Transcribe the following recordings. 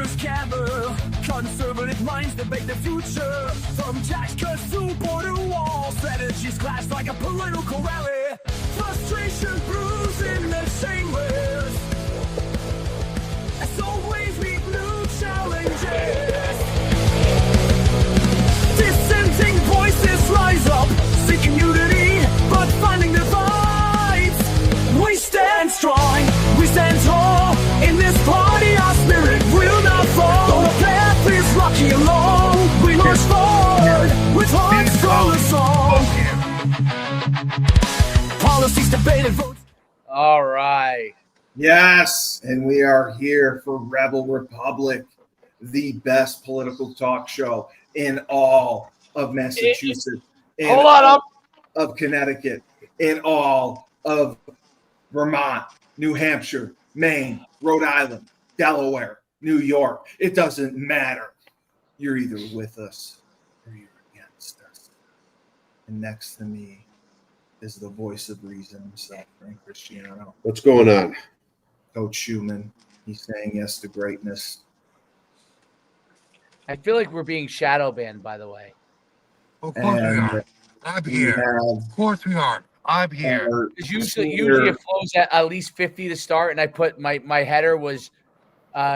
Leaders gather, conservative minds debate the future. From tax cuts to border walls, strategies clash like a political rally. Frustration brews in the chambers. As always, meet new challenges. Dissenting voices rise up, seeking unity, but finding divides. We stand strong, we stand tall. In this party, our spirit will not fall. Though the path is rocky and long, we march forward with hearts full of song. Policies debated, votes. All right. Yes, and we are here for Rebel Republic, the best political talk show in all of Massachusetts, in Hold on, all of Connecticut, in all of Vermont, New Hampshire, Maine, Rhode Island, Delaware, New York. It doesn't matter. You're either with us or you're against us. And next to me is the voice of reason himself, Frank Cristiano. What's going on? Coach Schumann. He's saying yes to greatness. I feel like we're being shadow banned, by the way. Of course we are. I'm here. Of course we are. I'm here. Usually it flows at least 50 to start, and I put my header was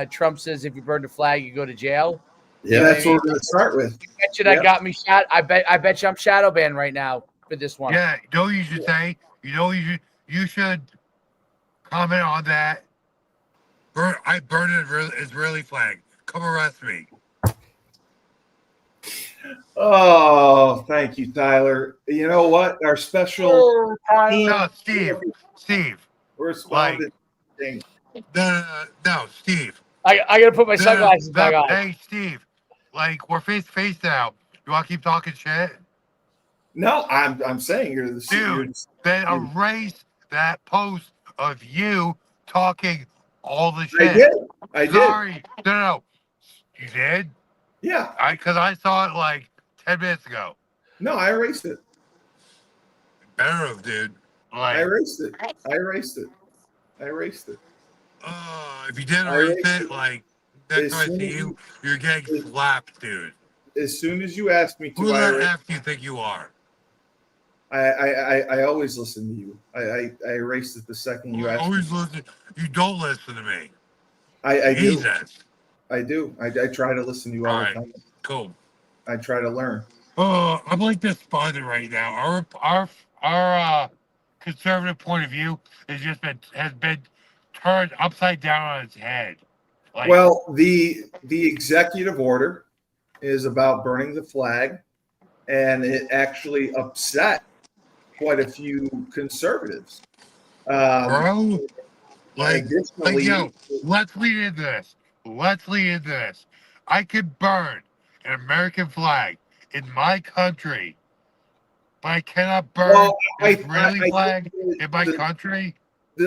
Trump says if you burn the flag, you go to jail. Yeah, that's what we're going to start with. You bet you that got me shot. I bet you I'm shadow banned right now for this one. Yeah, you know what you should say? You should comment on that. I burned an Israeli flag. Come arrest me. Oh, thank you, Tyler. You know what? Our special No, Steve. Responded. No, Steve. I gotta put my sunglasses back on. Hey, Steve. Like, we're face to face now. You want to keep talking shit? No, I'm saying you're the dude. Then erase that post of you talking all the shit. I did. Sorry. No. You did? Yeah. Because I saw it like 10 minutes ago. No, I erased it. Better have, dude. I erased it. If you didn't erase it, like, next time I see you, you're getting slapped, dude. As soon as you ask me to, who the F do you think you are? I always listen to you. I erased it the second you asked. Always listen. You don't listen to me. I do. Jesus. I do. I try to listen to you all the time. Cool. I try to learn. Oh, I'm like despondent right now. Our conservative point of view has been turned upside down on its head. Like, well, the executive order is about burning the flag, and it actually upset quite a few conservatives. Bro, yo, let's lead into this. I could burn an American flag in my country, but I cannot burn an Israeli flag in my country.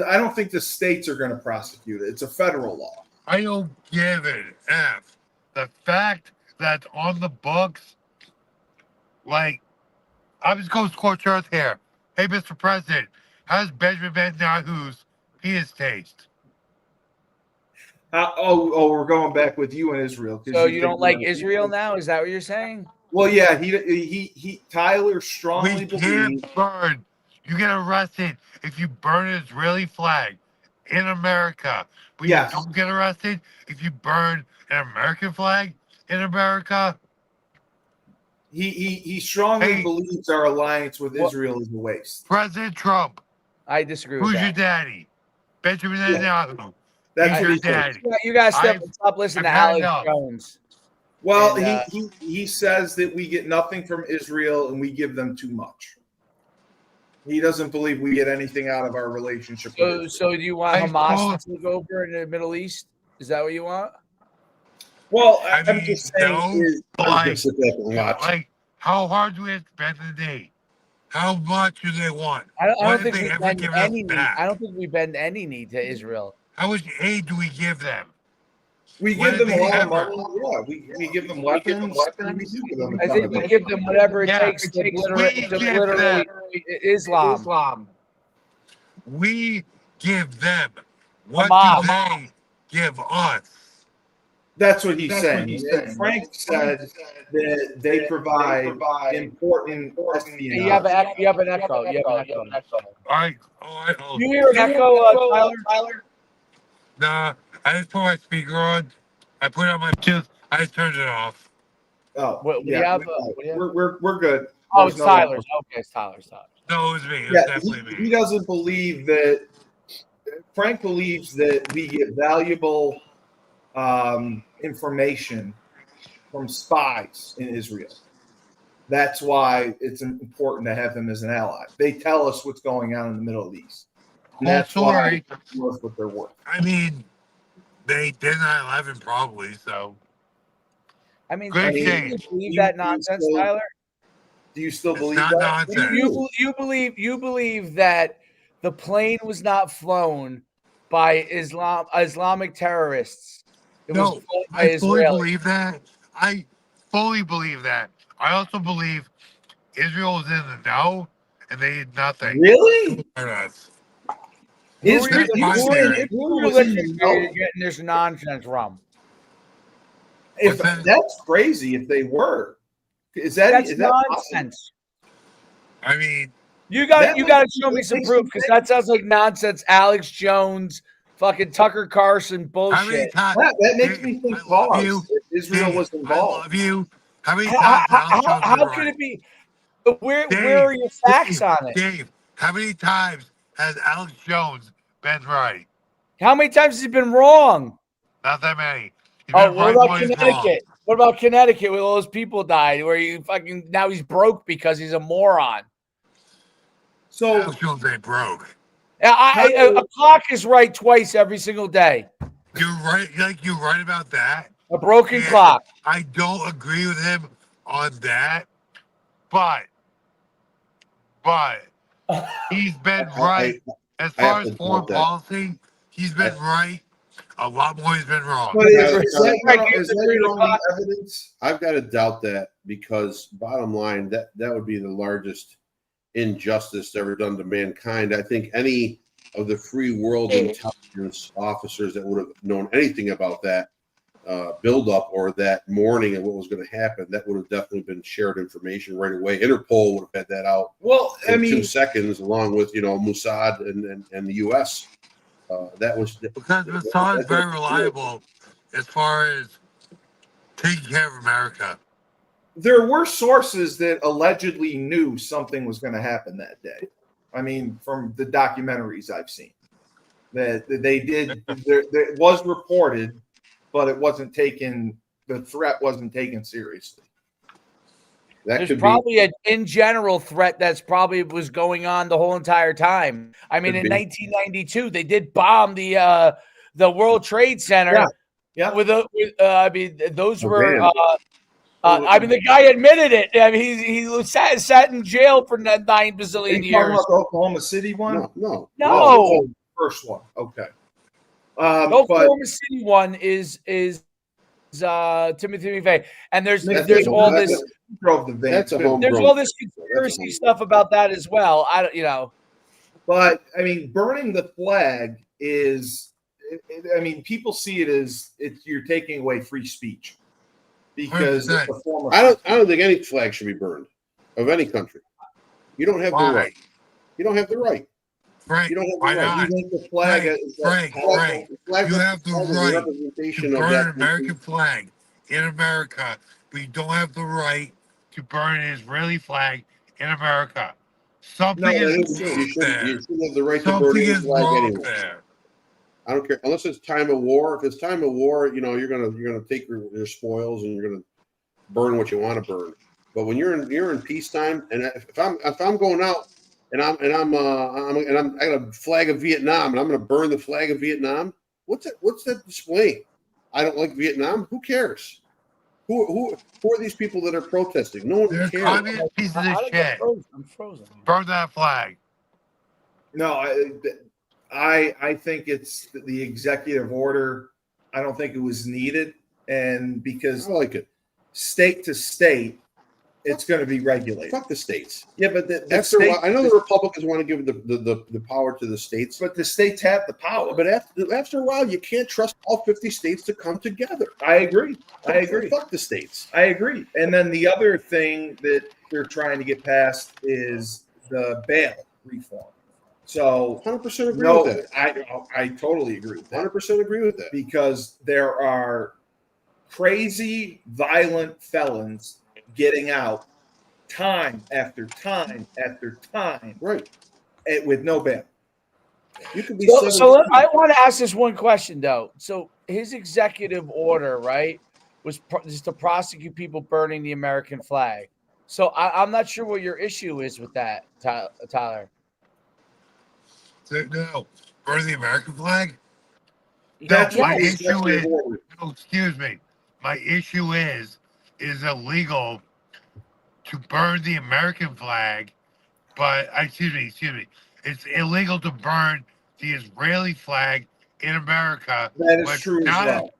I don't think the states are going to prosecute it. It's a federal law. I don't give an F. The fact that it's on the books, like, I'm just going to scorch earth here. Hey, Mr. President, how's Benjamin Netanyahu's penis taste? We're going back with you in Israel. So you don't like Israel now? Is that what you're saying? Well, yeah, he Tyler strongly believes. Can't burn. You get arrested if you burn an Israeli flag in America. But you don't get arrested if you burn an American flag in America. He strongly believes our alliance with Israel is a waste. President Trump. I disagree with Who's that. your daddy? Benjamin Netanyahu. That's your daddy. You guys stop listening to Alex Jones. Well, he says that we get nothing from Israel and we give them too much. He doesn't believe we get anything out of our relationship. So do you want Hamas to take over in the Middle East? Is that what you want? Well, I'm just saying. Like, how hard do we have to spend the day? How much do they want? I don't think we bend any knee. I don't think we bend any knee to Israel. How much aid do we give them? We give them a lot of money. Yeah, we give them weapons. I think we give them whatever it takes to obliterate Islam. We give them what do they give us? That's what he's saying. And Frank said that they provide important espionage. You have an echo. You have an echo. Oh, You hear an echo, Tyler? nah, I just put my speaker on. I put it on my tooth. I just turned it off. Oh, What do you yeah. have? We're good. Oh, There's it's no- Tyler's. Okay, it's Tyler's. No, it was me. It was Yeah, definitely he me. doesn't believe that. Frank believes that we get valuable information from spies in Israel. That's why it's important to have them as an ally. They tell us what's going on in the Middle East. And that's why it's worth what they're worth. I mean, they did 9/11 probably, so. I mean, Great do shame. you believe that nonsense, Tyler? Do you still It's believe not that? nonsense. You believe that the plane was not flown by Islamic terrorists? It was No, flown by I fully Israelis. believe that. I fully believe that. I also believe Israel is in the know and they did nothing. Really? That's my theory. Who religion are you getting this nonsense from? If that's crazy, if they were, is that nonsense? I mean, you got to show me some proof because that sounds like nonsense. Alex Jones, fucking Tucker Carlson bullshit. That makes me think pause. Israel was involved. I love you. How many times? Alex How could it be? Where are your facts on it? Dave, how many times has Alex Jones been right? How many times has he been wrong? Not that many. What about Connecticut? What about Connecticut where all those people died? Where now he's broke because he's a moron. So Alex Jones ain't broke. A clock is right twice every single day. You're right. You're right about that. A broken clock. I don't agree with him on that, but he's been right as far as foreign policy. He's been right. A lot more he's been wrong. But is that your only evidence? I've got to doubt that because bottom line, that would be the largest injustice ever done to mankind. I think any of the free world intelligence officers that would have known anything about that buildup or that morning and what was going to happen, that would have definitely been shared information right away. Interpol would have had that out. Well, in 2 seconds, along with Mossad and the U.S. That was because Mossad is very reliable as far as taking care of America. There were sources that allegedly knew something was going to happen that day. I mean, from the documentaries I've seen, that they did. There was reported, but it wasn't taken. The threat wasn't taken seriously. There's probably an in general threat that's probably was going on the whole entire time. I mean, in 1992, they did bomb the World Trade Center. Yeah. I mean, those were. I mean, the guy admitted it. I mean, he sat in jail for 9 bazillion years. Talking about the Oklahoma City one? No. The first one. Okay. The Oklahoma City one is Timothy McVeigh, and there's all this. There's all this conspiracy stuff about that as well. But I mean, burning the flag is. I mean, people see it as you're taking away free speech. Because I don't think any flag should be burned of any country. You don't have the right. You don't have the right. Frank, you don't have the right. You think the flag Frank, you have the right to burn an American flag in America, but you don't have the right to burn an Israeli flag in America. Something is wrong there. You shouldn't have the right to burn a flag anywhere. I don't care unless it's time of war. If it's time of war, you're gonna take your spoils and you're gonna burn what you want to burn. But when you're in peacetime, and if I'm going out and I got a flag of Vietnam and I'm gonna burn the flag of Vietnam, what's that display? I don't like Vietnam. Who cares? Who are these people that are protesting? No one cares. They're communist pieces of shit. I'm frozen. Burn that flag. No, I think it's the executive order. I don't think it was needed, and because I like it. State to state, it's going to be regulated. Fuck the states. Yeah, but I know the Republicans want to give the power to the states, but the states have the power. But after a while, you can't trust all 50 states to come together. I agree. Fuck the states. I agree. And then the other thing that they're trying to get passed is the bail reform. So 100% agree with that. I totally agree with that. 100% agree with that. Because there are crazy, violent felons getting out time after time after time, right? With no bail. You could be so I want to ask this one question though. So his executive order, right, was just to prosecute people burning the American flag. So I'm not sure what your issue is with that, Tyler. No, burning the American flag. That's my issue is. No, excuse me. My issue is illegal to burn the American flag, but excuse me. It's illegal to burn the Israeli flag in America. That is true. No,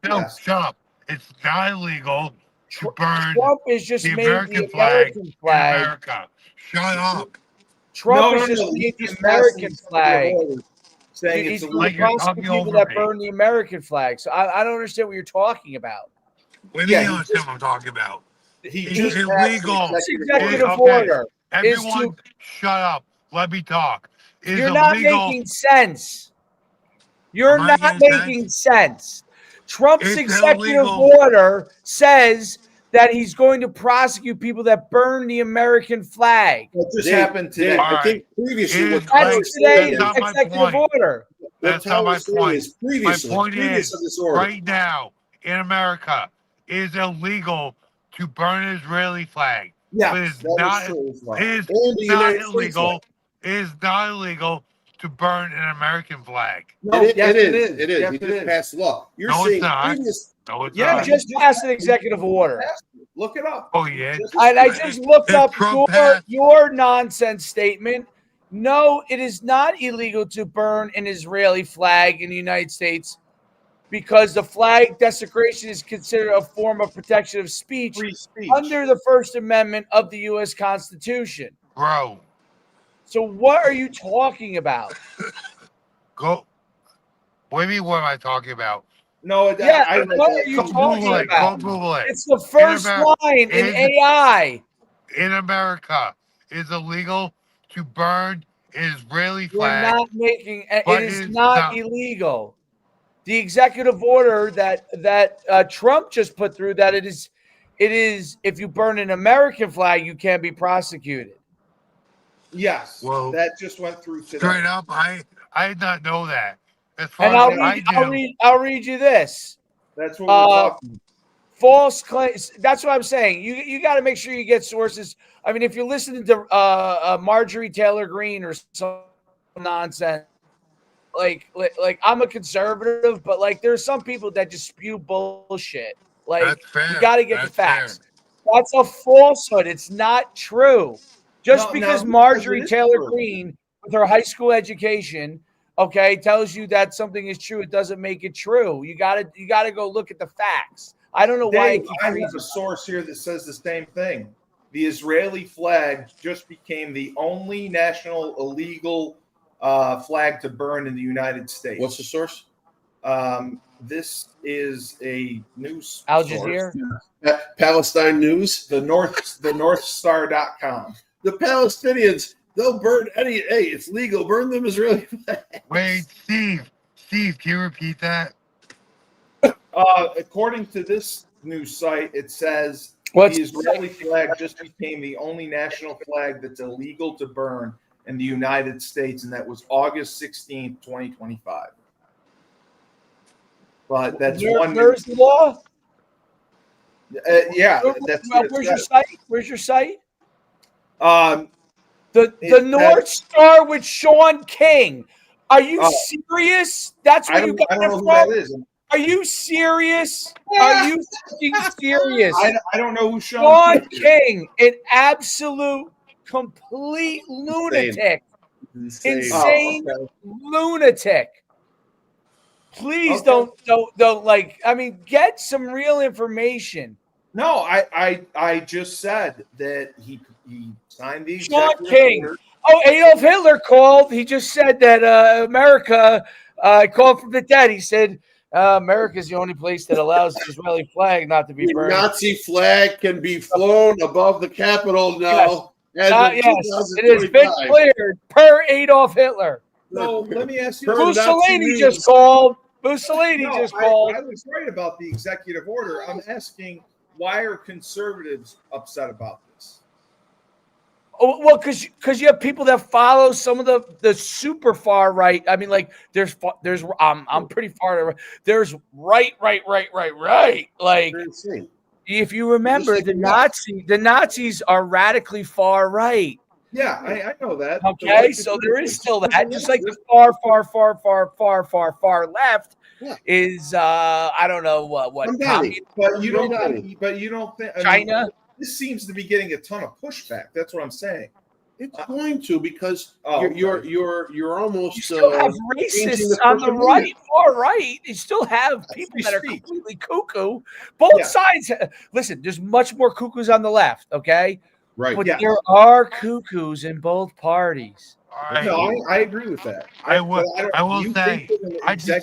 shut up. It's not illegal to burn Trump is just the made American the flag American flag in America. Shut up. Trump is just made the American flag. Saying he's it's going to prosecute people that burn the American flag. So I don't understand what you're talking about. What do you understand what I'm talking about? It's illegal. Executive order. Everyone, shut up. Let me talk. You're not making sense. You're not making sense. Trump's executive order says that he's going to prosecute people that burn the American flag. What just happened today? I think previously that's today's executive order. That's not my point. My point is right now in America it is illegal to burn an Israeli flag. Yeah, but it's not illegal. It is not illegal to burn an American flag. No, it is. It is. He just passed law. You're saying previous. No, it's not. Just passed an executive order. Look it up. Oh yeah. I just looked up your nonsense statement. No, it is not illegal to burn an Israeli flag in the United States because the flag desecration is considered a form of protection of speech, under the First Amendment of the U.S. Constitution. Bro. So what are you talking about? What do you mean, what am I talking about? No, what are you talking about? Go Google it. It's the first line in AI. In America, it's illegal to burn an Israeli flag. We're not making it is not illegal. The executive order that Trump just put through that it is if you burn an American flag, you can't be prosecuted. Yes, well, that just went through today. Straight up, I did not know that. As far and I'll read you this. That's what we're talking. False claims. That's what I'm saying. You got to make sure you get sources. I mean, if you're listening to Marjorie Taylor Greene or some nonsense, like I'm a conservative, but like there's some people that just spew bullshit. Like you got to get the facts. Fair. That's a falsehood. It's not true. Just because Marjorie Taylor Greene, with her high school education, tells you that something is true, it doesn't make it true. You gotta go look at the facts. I don't know why. I have a source here that says the same thing. The Israeli flag just became the only national illegal flag to burn in the United States. What's the source? This is a news Al Jazeera, Palestine News, the NorthStar.com. The Palestinians, they'll burn any. Hey, it's legal. Burn them Israeli flags. Wait, Steve, can you repeat that? According to this news site, it says the Israeli flag just became the only national flag that's illegal to burn in the United States, and that was August 16th, 2025. But that's there's the law. Yeah, where's your site? Where's your site? The North Star with Sean King. Are you serious? That's where you got it from? That is. Are you serious? Are you fucking serious? I don't know who Sean King, an absolute, complete lunatic. Insane lunatic. Please don't get some real information. No, I just said that he signed the Sean executive King. order. Oh, Adolf Hitler called. He just said that America called from the dead. He said America is the only place that allows the Israeli flag not to be The burned. Nazi flag can be flown above the Capitol now. Yes, it has been cleared per Adolf Hitler. So let me ask you, Mussolini just called. Mussolini just called. I was right about the executive order. I'm asking, why are conservatives upset about this? Oh, well, because you have people that follow some of the super far right. I mean, like there's I'm pretty far to right. There's right. Like if you remember, the Nazis are radically far right. Yeah, I know that. Okay, so there is still that. Just like the far left is I don't know what but you don't think China. This seems to be getting a ton of pushback. That's what I'm saying. It's going to, because you're almost you still have racists on the right, far right. You still have people that are completely cuckoo. Both sides. Listen, there's much more cuckoos on the left. Okay, right? But there are cuckoos in both parties. I agree with that. I will say I just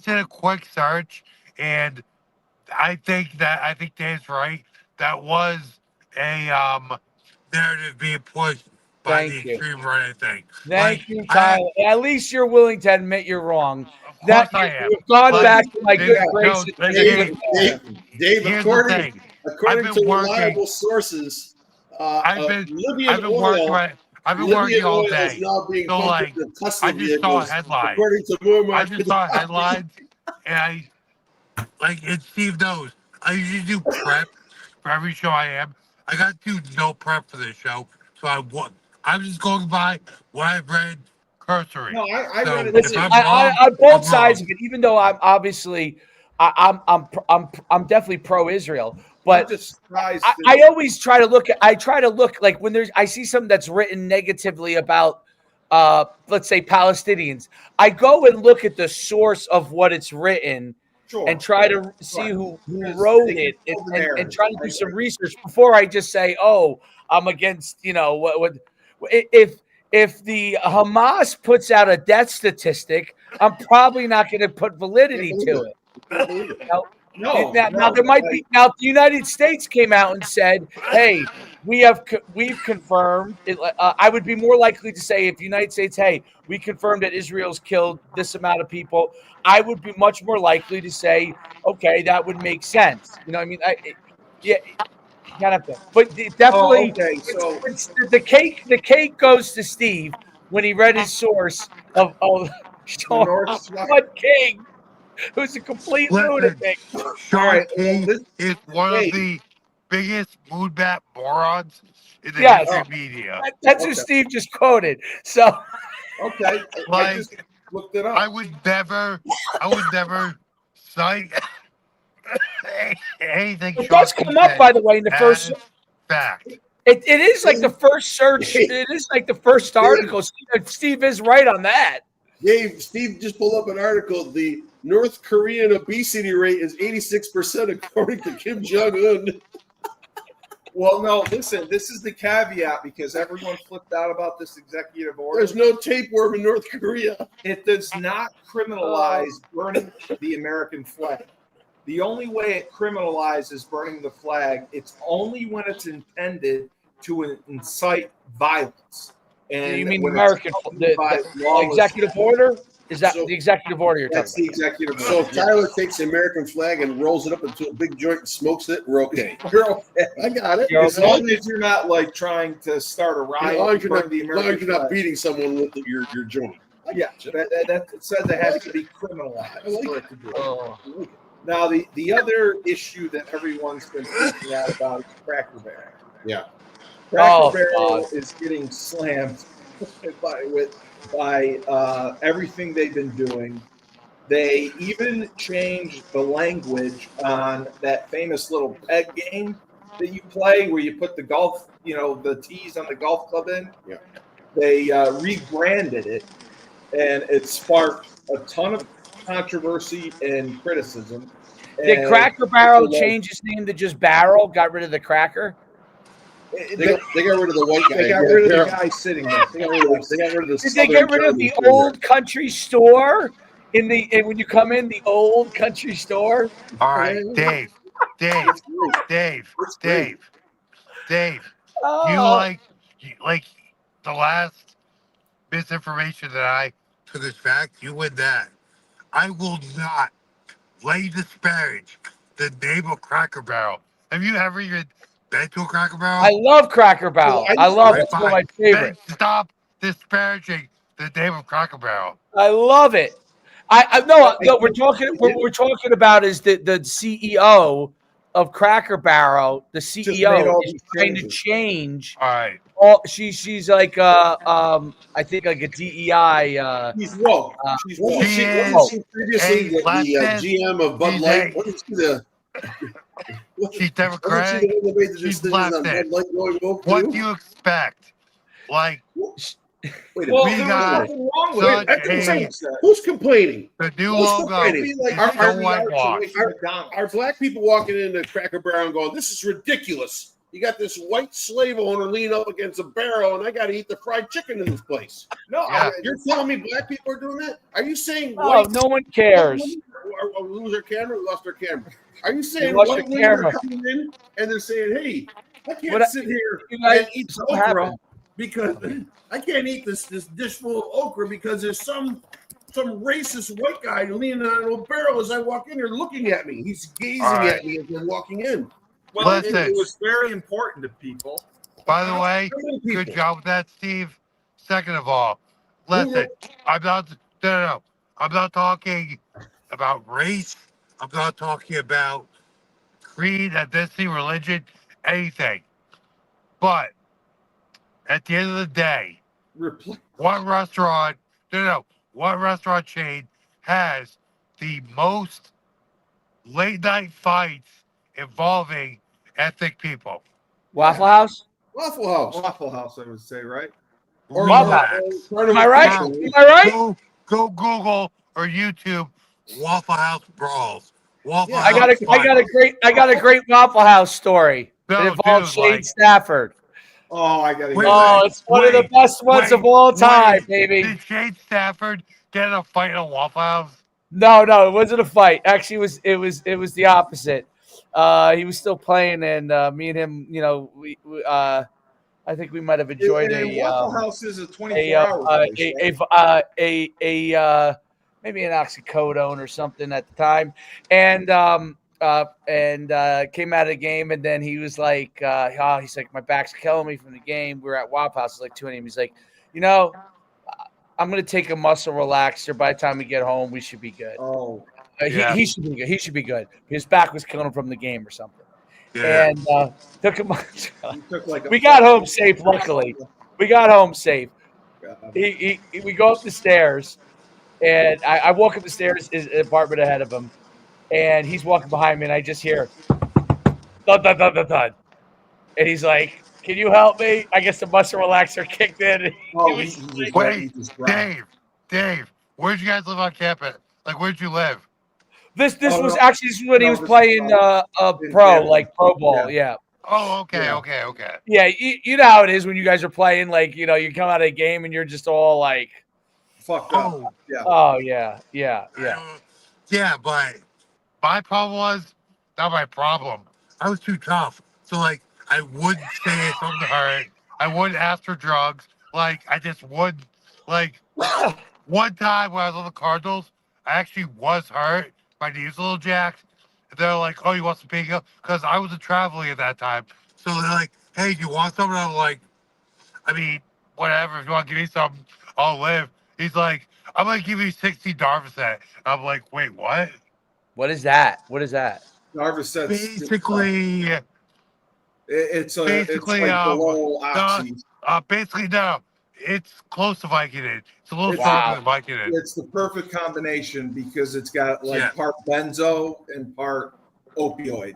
did a quick search, and I think Dave's right. That was a narrative being pushed by the extreme right, I think. Thank you, Tyler. At least you're willing to admit you're wrong. Of course I am. You've gone back to my good graces. Dave, according to reliable sources, Libyan oil all day. Is now being pumped into Tesla vehicles, according to Muammar. I just saw headlines, and and Steve knows, I usually do prep for every show I am. I got to do no prep for this show, so I'm just going by what I've read cursory. No, I read it. Listen, on both sides of it, even though I'm obviously I'm definitely pro-Israel, but I always try to look like when I see something that's written negatively about let's say Palestinians, I go and look at the source of what it's written. Sure. And try to see who wrote it and try to do some research before I just say, oh, I'm against, what if the Hamas puts out a death statistic, I'm probably not going to put validity to it. Now there might be. Now the United States came out and said, "Hey, we've confirmed." I would be more likely to say if the United States, "Hey, we confirmed that Israel's killed this amount of people." I would be much more likely to say, "Okay, that would make sense." You know what I mean? You kind of have to, but definitely, the cake goes to Steve when he read his source of Sean King. Who's a complete lunatic. Sean King is one of the biggest moon bat morons in the history media. That's who Steve just quoted. So, I just looked it up. I would never cite anything. It does come up, by the way, in the first fact. It is like the first search. It is like the first article. Steve is right on that. Steve just pulled up an article. The North Korean obesity rate is 86% according to Kim Jong-un. Well, no, listen, this is the caveat because everyone flipped out about this executive order. There's no tapeworm in North Korea. It does not criminalize burning the American flag. The only way it criminalizes burning the flag, it's only when it's intended to incite violence. And you mean American the executive order? Is that the executive order you're talking about? That's the executive order. So if Tyler takes the American flag and rolls it up into a big joint and smokes it, we're okay. You're okay. I got it. As long as you're not trying to start a riot. As long as you're not beating someone with your joint. Yeah, that says it has to be criminalized for it to do it. Now, the other issue that everyone's been speaking out about is Cracker Barrel. Yeah. Cracker Barrel is getting slammed by everything they've been doing. They even changed the language on that famous little peg game that you play where you put the golf, the tees on the golf club in. Yeah. They rebranded it, and it sparked a ton of controversy and criticism. Did Cracker Barrel change his name to just Barrel? Got rid of the cracker? They got rid of the white guy. They got rid of the guy sitting there. They got rid of the Did they get rid of the old country store and when you come in the old country store? All right, Dave. You like the last misinformation that I took as fact? You win that. I will not let you disparage the name of Cracker Barrel. Have you ever even been to a Cracker Barrel? I love Cracker Barrel. I love it. It's one of my favorites. Then stop disparaging the name of Cracker Barrel. I love it. No. What we're talking about is the CEO of Cracker Barrel. The CEO is trying to change. All right. She's like I think like a DEI. She's woke. She's woke. She previously the GM of Bud Light. What is the? She's Democratic. She's leftist. What do you expect? Like, wait a minute. Nothing wrong with it. Who's complaining? The new logo. Are black people walking into Cracker Barrel and going, "This is ridiculous"? You got this white slave owner leaning up against a barrel, and I got to eat the fried chicken in this place. No, you're telling me black people are doing that? Are you saying white? No one cares. Lose their camera. We lost our camera. Are you saying white women are coming in and they're saying, "Hey, I can't sit here and eat okra because I can't eat this dish full of okra because there's some racist white guy leaning on a barrel as I walk in here looking at me. He's gazing at me as I'm walking in." Well, it was very important to people. By the way, good job with that, Steve. Second of all, listen, I'm not talking about race. I'm not talking about creed, ethnicity, religion, anything. But at the end of the day, what restaurant chain has the most late night fights involving ethnic people? Waffle House? Waffle House, I would say, right? Or Waffle House. Am I right? Am I right? Go Google or YouTube Waffle House brawls. I got a great Waffle House story. It involves Shane Stafford. Oh, I got it. It's one of the best ones of all time, baby. Did Shane Stafford get in a fight at Waffle House? No, it wasn't a fight. Actually, it was the opposite. He was still playing, and me and him, I think we might have enjoyed Waffle House is a 24-hour maybe an oxycodone or something at the time, and came out of the game, and then he was like, he's like, my back's killing me from the game. We were at Waffle House, like 2 a.m. He's like, I'm gonna take a muscle relaxer. By the time we get home, we should be good. He should be good. He should be good. His back was killing him from the game or something. Yeah. And took him. We got home safe. Luckily, we got home safe. We go up the stairs, and I walk up the stairs. His apartment ahead of him, and he's walking behind me, and I just hear thud, thud, thud, thud, thud. And he's like, "Can you help me?" I guess the muscle relaxer kicked in. Wait, Dave, where'd you guys live on campus? Like, where'd you live? This was when he was playing pro ball. Yeah. Oh, okay. Yeah, you know how it is when you guys are playing. Like, you come out of a game and you're just all like fucked up. Yeah, but my problem was not my problem. I was too tough. So like I wouldn't say something hurt. I wouldn't ask for drugs. Like I just wouldn't. Like one time when I was on the Cardinals, I actually was hurt. My knees a little jacked. And they're like, "Oh, you want some painkillers?" Because I was traveling at that time. So they're like, "Hey, do you want something?" I'm like, I mean, whatever. If you want to give me something, I'll live. He's like, "I'm gonna give you 60 Darvocet." I'm like, "Wait, what? What is that? Darvocet. Basically, it's like below oxy. Basically, no. It's close to Vicodin. It's a little stronger than Vicodin. It's the perfect combination because it's got part benzo and part opioid.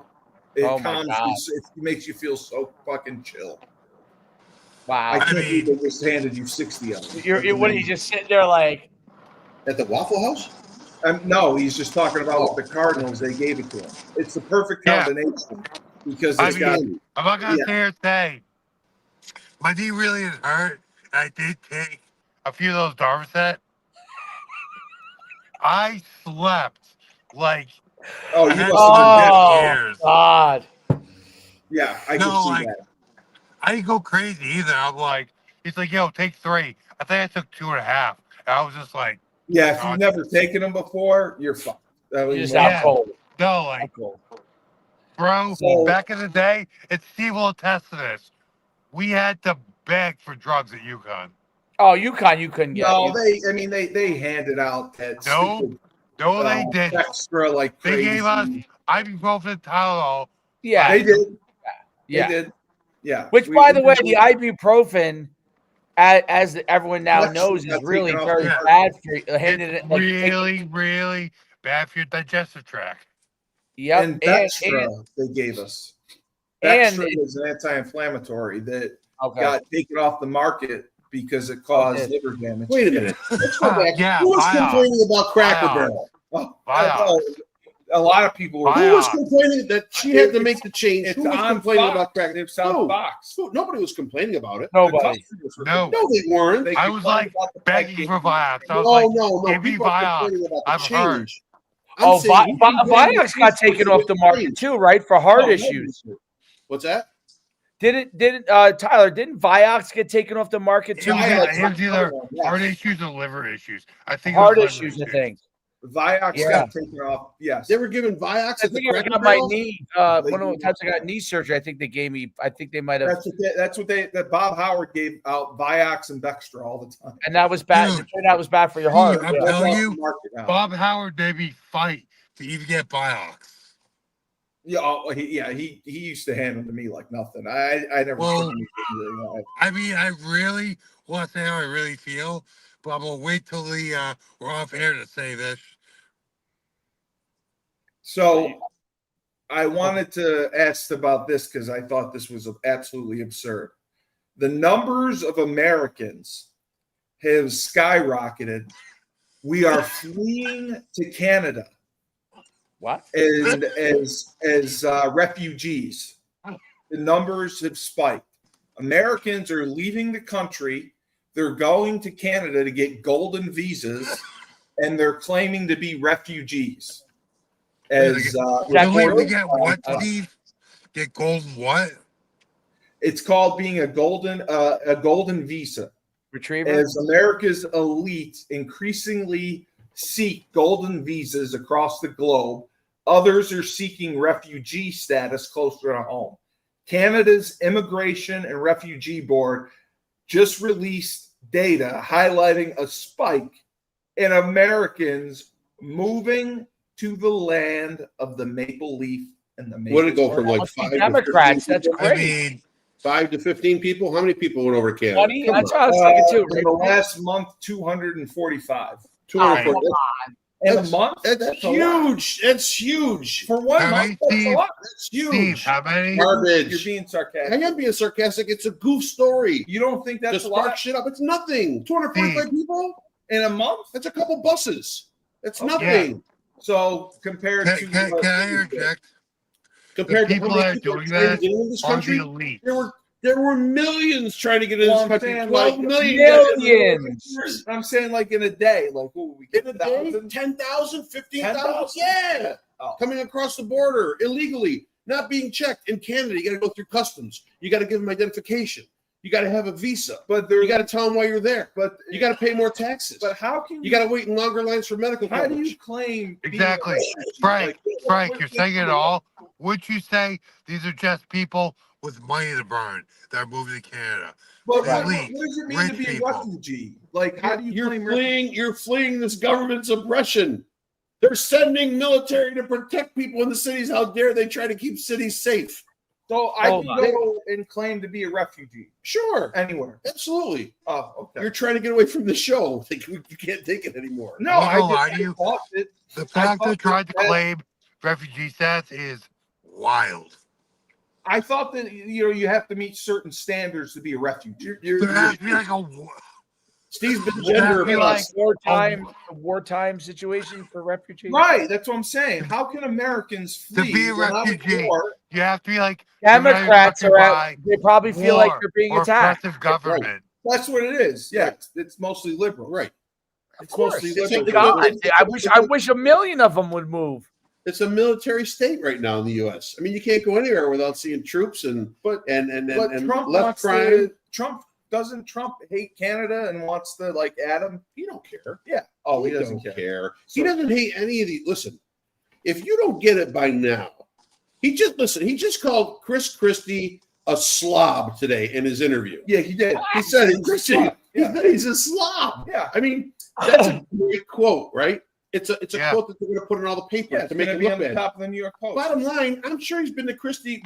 It calms you. It makes you feel so fucking chill. Wow. I can't believe they just handed you 60 of them. What are you just sitting there like? At the Waffle House? No, he's just talking about with the Cardinals. They gave it to him. It's the perfect combination because it's got. I'm not gonna sit here and say my knee really is hurt. I did take a few of those Darvocet. I slept like Oh, you must have been God. Yeah, I can see that. I didn't go crazy either. I'm like, he's like, yo, take 3. I think I took 2.5. And I was just like, yeah, if you've never taken them before, you're fucked. You're just out cold. No, like, bro, back in the day, and Steve will attest to this. We had to beg for drugs at UConn. Oh, UConn, you couldn't get. No, they handed out that stupid. No, they didn't. Extra like crazy. They gave us ibuprofen, Tylenol. Yeah, they did. Yeah, they did. Yeah. Which, by the way, the ibuprofen, as everyone now knows, is really very bad for you. Really bad for your digestive tract. Yep. And Dextra they gave us. Dextra was an anti-inflammatory that got taken off the market because it caused liver damage. Wait a minute. Let's go back. Who was complaining about Cracker Barrel? A lot of people were. Who was complaining that she had to make the change? Who was complaining about Cracker? It's on Fox. Nobody was complaining about it. Nobody. No, they weren't. I was like begging for Vioxx. I was no. Give me Vioxx. I've heard. Vioxx got taken off the market too, right? For heart issues. What's that? Didn't Tyler? Didn't Vioxx get taken off the market too? It was either heart issues or liver issues. I think heart issues. I think Vioxx got taken off. Yes, they were giving Vioxx. I think I got my knee. One of the times I got knee surgery, I think they gave me. I think they might have. That's what that Bob Howard gave out Vioxx and Dextra all the time. And that was bad. That was bad for your heart. I'm telling you, Bob Howard made me fight to even get Vioxx. Yeah, he used to hand them to me like nothing. I never. Well, I mean, I really want to say how I really feel, but I'm gonna wait till we're off air to say this. So, I wanted to ask about this because I thought this was absolutely absurd. The numbers of Americans have skyrocketed. We are fleeing to Canada. What? And as refugees, the numbers have spiked. Americans are leaving the country. They're going to Canada to get golden visas, and they're claiming to be refugees. As get what, Steve? Get golden what? It's called being a golden visa. Retriever. As America's elite increasingly seek golden visas across the globe, others are seeking refugee status closer to home. Canada's Immigration and Refugee Board just released data highlighting a spike in Americans moving to the land of the maple leaf and the maple. What did it go from like 5 Democrats? That's great. I mean, 5 to 15 people. How many people went over to Canada? 20. That's what I was thinking too. In the last month, 245. 240. In a month? That's huge. That's huge. For 1 month, that's a lot. That's huge. Steve, how many? Garbage. You're being sarcastic. I am being sarcastic. It's a goof story. You don't think that's just a lot? Spark shit up. It's nothing. 245 people in a month? That's a couple buses. That's nothing. Yeah. So compared to can I interject? Compared to people that are doing that in this country, the elite. There were millions trying to get in this country. 12 million. Millions. I'm saying like in a day. Like, what we get? 10,000, 15,000? Yeah. Coming across the border illegally, not being checked. In Canada, you got to go through customs. You got to give them identification. You got to have a visa. But you got to tell them why you're there. But you got to pay more taxes. But how can you got to wait in longer lines for medical coverage? How do you claim exactly, Frank? You're saying it all. Would you say these are just people with money to burn that are moving to Canada? But what does it mean to be a refugee? Like, how do you You're fleeing this government's oppression. They're sending military to protect people in the cities. How dare they try to keep cities safe? So I can go and claim to be a refugee. Sure. Anywhere. Absolutely. Oh, okay. You're trying to get away from the show. You can't take it anymore. No, the fact they tried to claim refugee status is wild. I thought that you have to meet certain standards to be a refugee. There has to be like Steve's been gender like wartime situation for refugees. Right, that's what I'm saying. How can Americans flee? To be a refugee, you have to be like Democrats are out. They probably feel like they're being attacked. Oppressive government. Right. That's what it is. Yeah, it's mostly liberal. Right. Of course. God, I wish a million of them would move. It's a military state right now in the U.S. I mean, you can't go anywhere without seeing troops and Trump left crime. Doesn't Trump hate Canada and wants to like add him? He don't care. Yeah. Oh, he doesn't care. He doesn't hate any of these. Listen, if you don't get it by now, he just called Chris Christie a slob today in his interview. Yeah, he did. He said he's a slob. Yeah. I mean, that's a great quote, right? It's a quote that they're going to put in all the papers to make it look bad. Top of the New York Post. Bottom line, I'm sure he's been to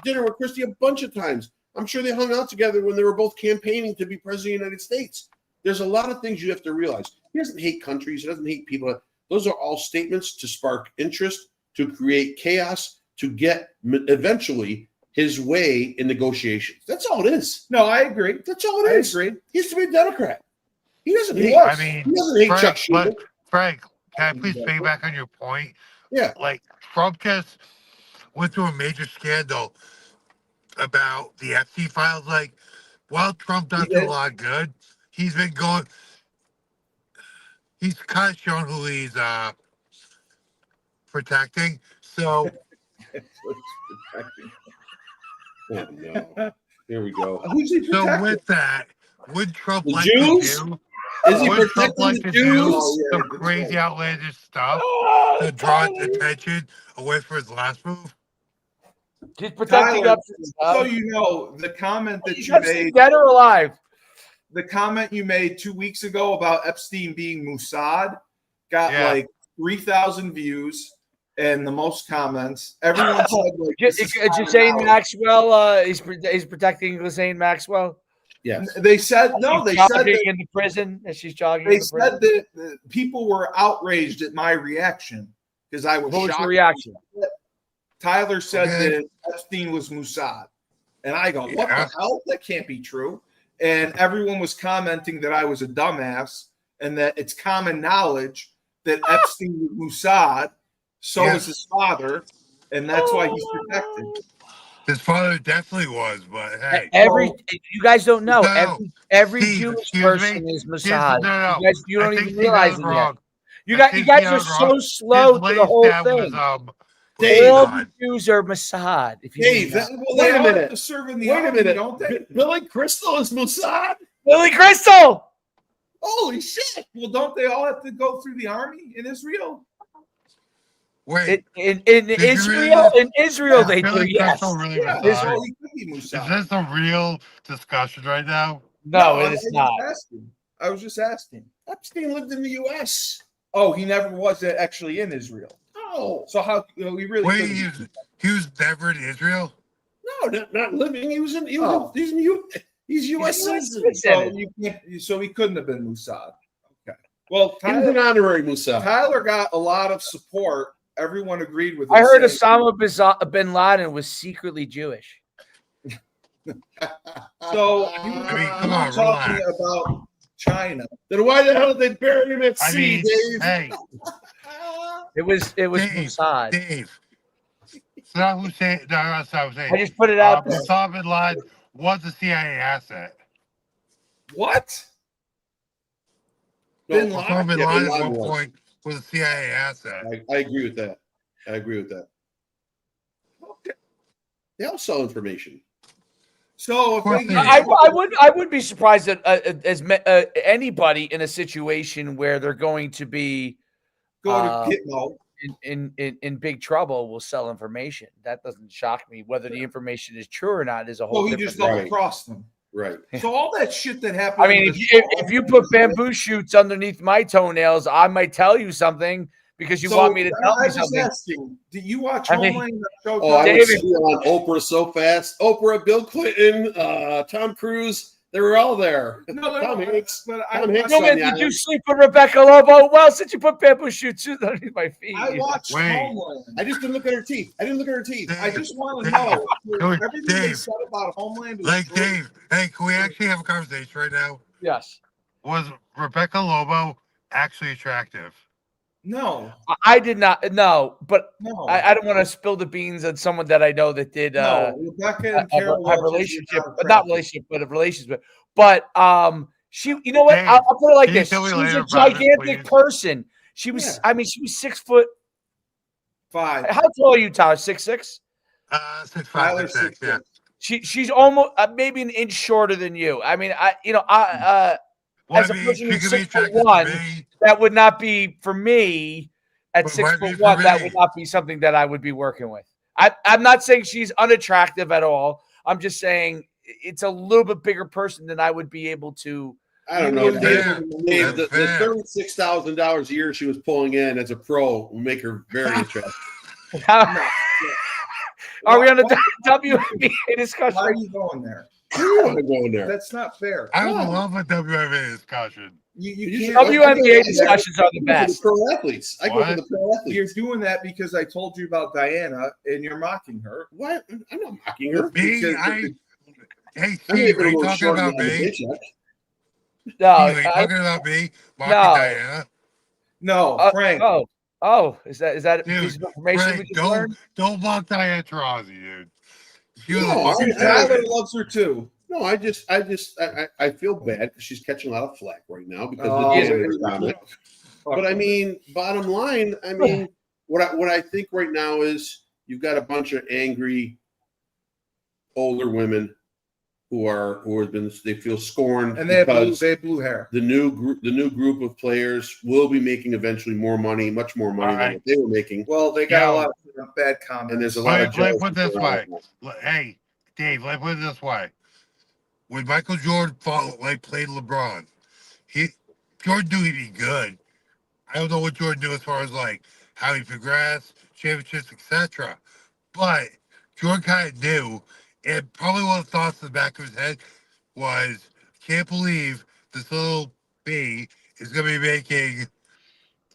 dinner with Christie a bunch of times. I'm sure they hung out together when they were both campaigning to be president of the United States. There's a lot of things you have to realize. He doesn't hate countries. He doesn't hate people. Those are all statements to spark interest, to create chaos, to get eventually his way in negotiations. That's all it is. No, I agree. That's all it is. I agree. He used to be a Democrat. He doesn't hate. He doesn't hate Chuck Schumer. Frank, can I please pay back on your point? Yeah. Like Trump just went through a major scandal about the Epstein files. Like, while Trump does a lot of good, he's been going. He's kind of shown who he's protecting. So. Oh, no. Here we go. Who's he protecting? So with that, would Trump the like Jews? to do? Is he would Trump protecting like the to Jews? do some crazy outlandish stuff to draw attention away from his last move? He's protecting Tyler, us. So you know the comment that you made, dead or alive. The comment you made 2 weeks ago about Epstein being Mossad got like 3,000 views and the most comments. Everyone said like, Ghislaine Maxwell. He's protecting Ghislaine Maxwell. Yes, they said no. They said that, in the prison as she's jogging. They said that people were outraged at my reaction because I was shocked. What was the reaction? Tyler said that Epstein was Mossad. And I go, what the hell? That can't be true. And everyone was commenting that I was a dumbass and that it's common knowledge that Epstein was Mossad. So was his father. And that's why he's protected. His father definitely was, but hey. You guys don't know. Every Jewish person is Mossad. You don't even realize it yet. You guys are so slow to the whole thing. All the Jews are Mossad. Dave, wait a minute. Wait a minute. Don't they? Billy Crystal is Mossad? Billy Crystal! Holy shit. Well, don't they all have to go through the army in Israel? Wait. In Israel? In Israel, they do, yes. Really Israel, he could be Mossad. Is this a real discussion right now? No, it is not. I was just asking. Epstein lived in the U.S. Oh, he never was actually in Israel. Oh, so how we really? Wait, he was never in Israel. No, not living. He was in. He's U.S. citizen. So he couldn't have been Mossad. Okay. Well, Tyler, he was an honorary Mossad. Tyler got a lot of support. Everyone agreed with him. I heard Osama bin Laden was secretly Jewish. So come on, talking about China. Then why the hell did they bury him at sea, Dave? Hey. It was Mossad. Dave. Saddam Hussein. No, not Saddam Hussein. I just put it out there. Osama bin Laden was a CIA asset. What? Osama bin Laden at one point was a CIA asset. I agree with that. Okay. They all sell information. So I would be surprised that as anybody in a situation where they're going to be in big trouble will sell information. That doesn't shock me. Whether the information is true or not is a whole. Well, he just double crossed them. Right. So all that shit that happened. I mean, if you put bamboo shoots underneath my toenails, I might tell you something because you want me to tell you something. Asking, do you watch Homeland? I would see on Oprah so fast. Oprah, Bill Clinton, Tom Cruise. They were all there. Tom Hanks. Did you sleep with Rebecca Lobo? Well, since you put bamboo shoots underneath my feet. I watched Homeland. I just didn't look at her teeth. I just want to know everything they said about Homeland. Dave, hey, can we actually have a conversation right now? Yes. Was Rebecca Lobo actually attractive? No, I did not. No, but no, I don't want to spill the beans on someone that I know that did no. Rebecca and Carol have Wilkins relationship, are but not attractive. relationship, but a relationship. But she, you know what? Dave, I'll put it like can you this: tell me she was later a about it, gigantic please? person. She was. Yeah. I mean, she was 6 foot. 5. How tall are you, Tyler? 6'6"? 6'5", Tyler 6'6", yeah. She's almost maybe an inch shorter than you. I mean, Well, as I a mean, person she who's could be 6'1", attractive to me, that would not be for me. At but six might foot be for one, that would me. not be something that I would be working with. I'm not saying she's unattractive at all. I'm just saying it's a little bit bigger person than I would be able to. I don't know, That's Dave. fair. Dave, That's the fair. $36,000 a year she was pulling in as a pro will make her very attractive. Are we on the WNBA discussion? Why are you going there? You want to go in there? That's not fair. I would love a WNBA discussion. You should- can't. WNBA discussions are the I go for best. the pro athletes. I go for What? the pro athletes. You're doing that because I told you about Diana and you're mocking her. What? I'm not mocking her. Me, Because- hey, I'm Steve, are making a you little talking short about on the me? Steve, paycheck. No, are you talking about me? Mocking No. Diana? No, Frank. Is that a Dude, piece of information we Frank, just learned? don't mock Diana Taurasi, dude. She was No, a fucking And Tyler savage. loves her too. No, I feel bad because she's catching a lot of flack right now because Oh, of the yeah. gender comment. But I mean, bottom line, I mean, what I think right now is you've got a bunch of angry older women who have been, they feel scorned And they have because blue hair. the new group of players will be making eventually more money, much more money than what they were making. Well, they got Yo. a lot of bad comments. And there's a lot of Let me jealousy put it this going on way. right now. Hey, Dave, let me put it this way. When Michael Jordan played LeBron, Jordan knew he'd be good. I don't know what Jordan knew as far as like how he progressed, championships, etc. But Jordan kind of knew, and probably one of the thoughts in the back of his head was, can't believe this little B is going to be making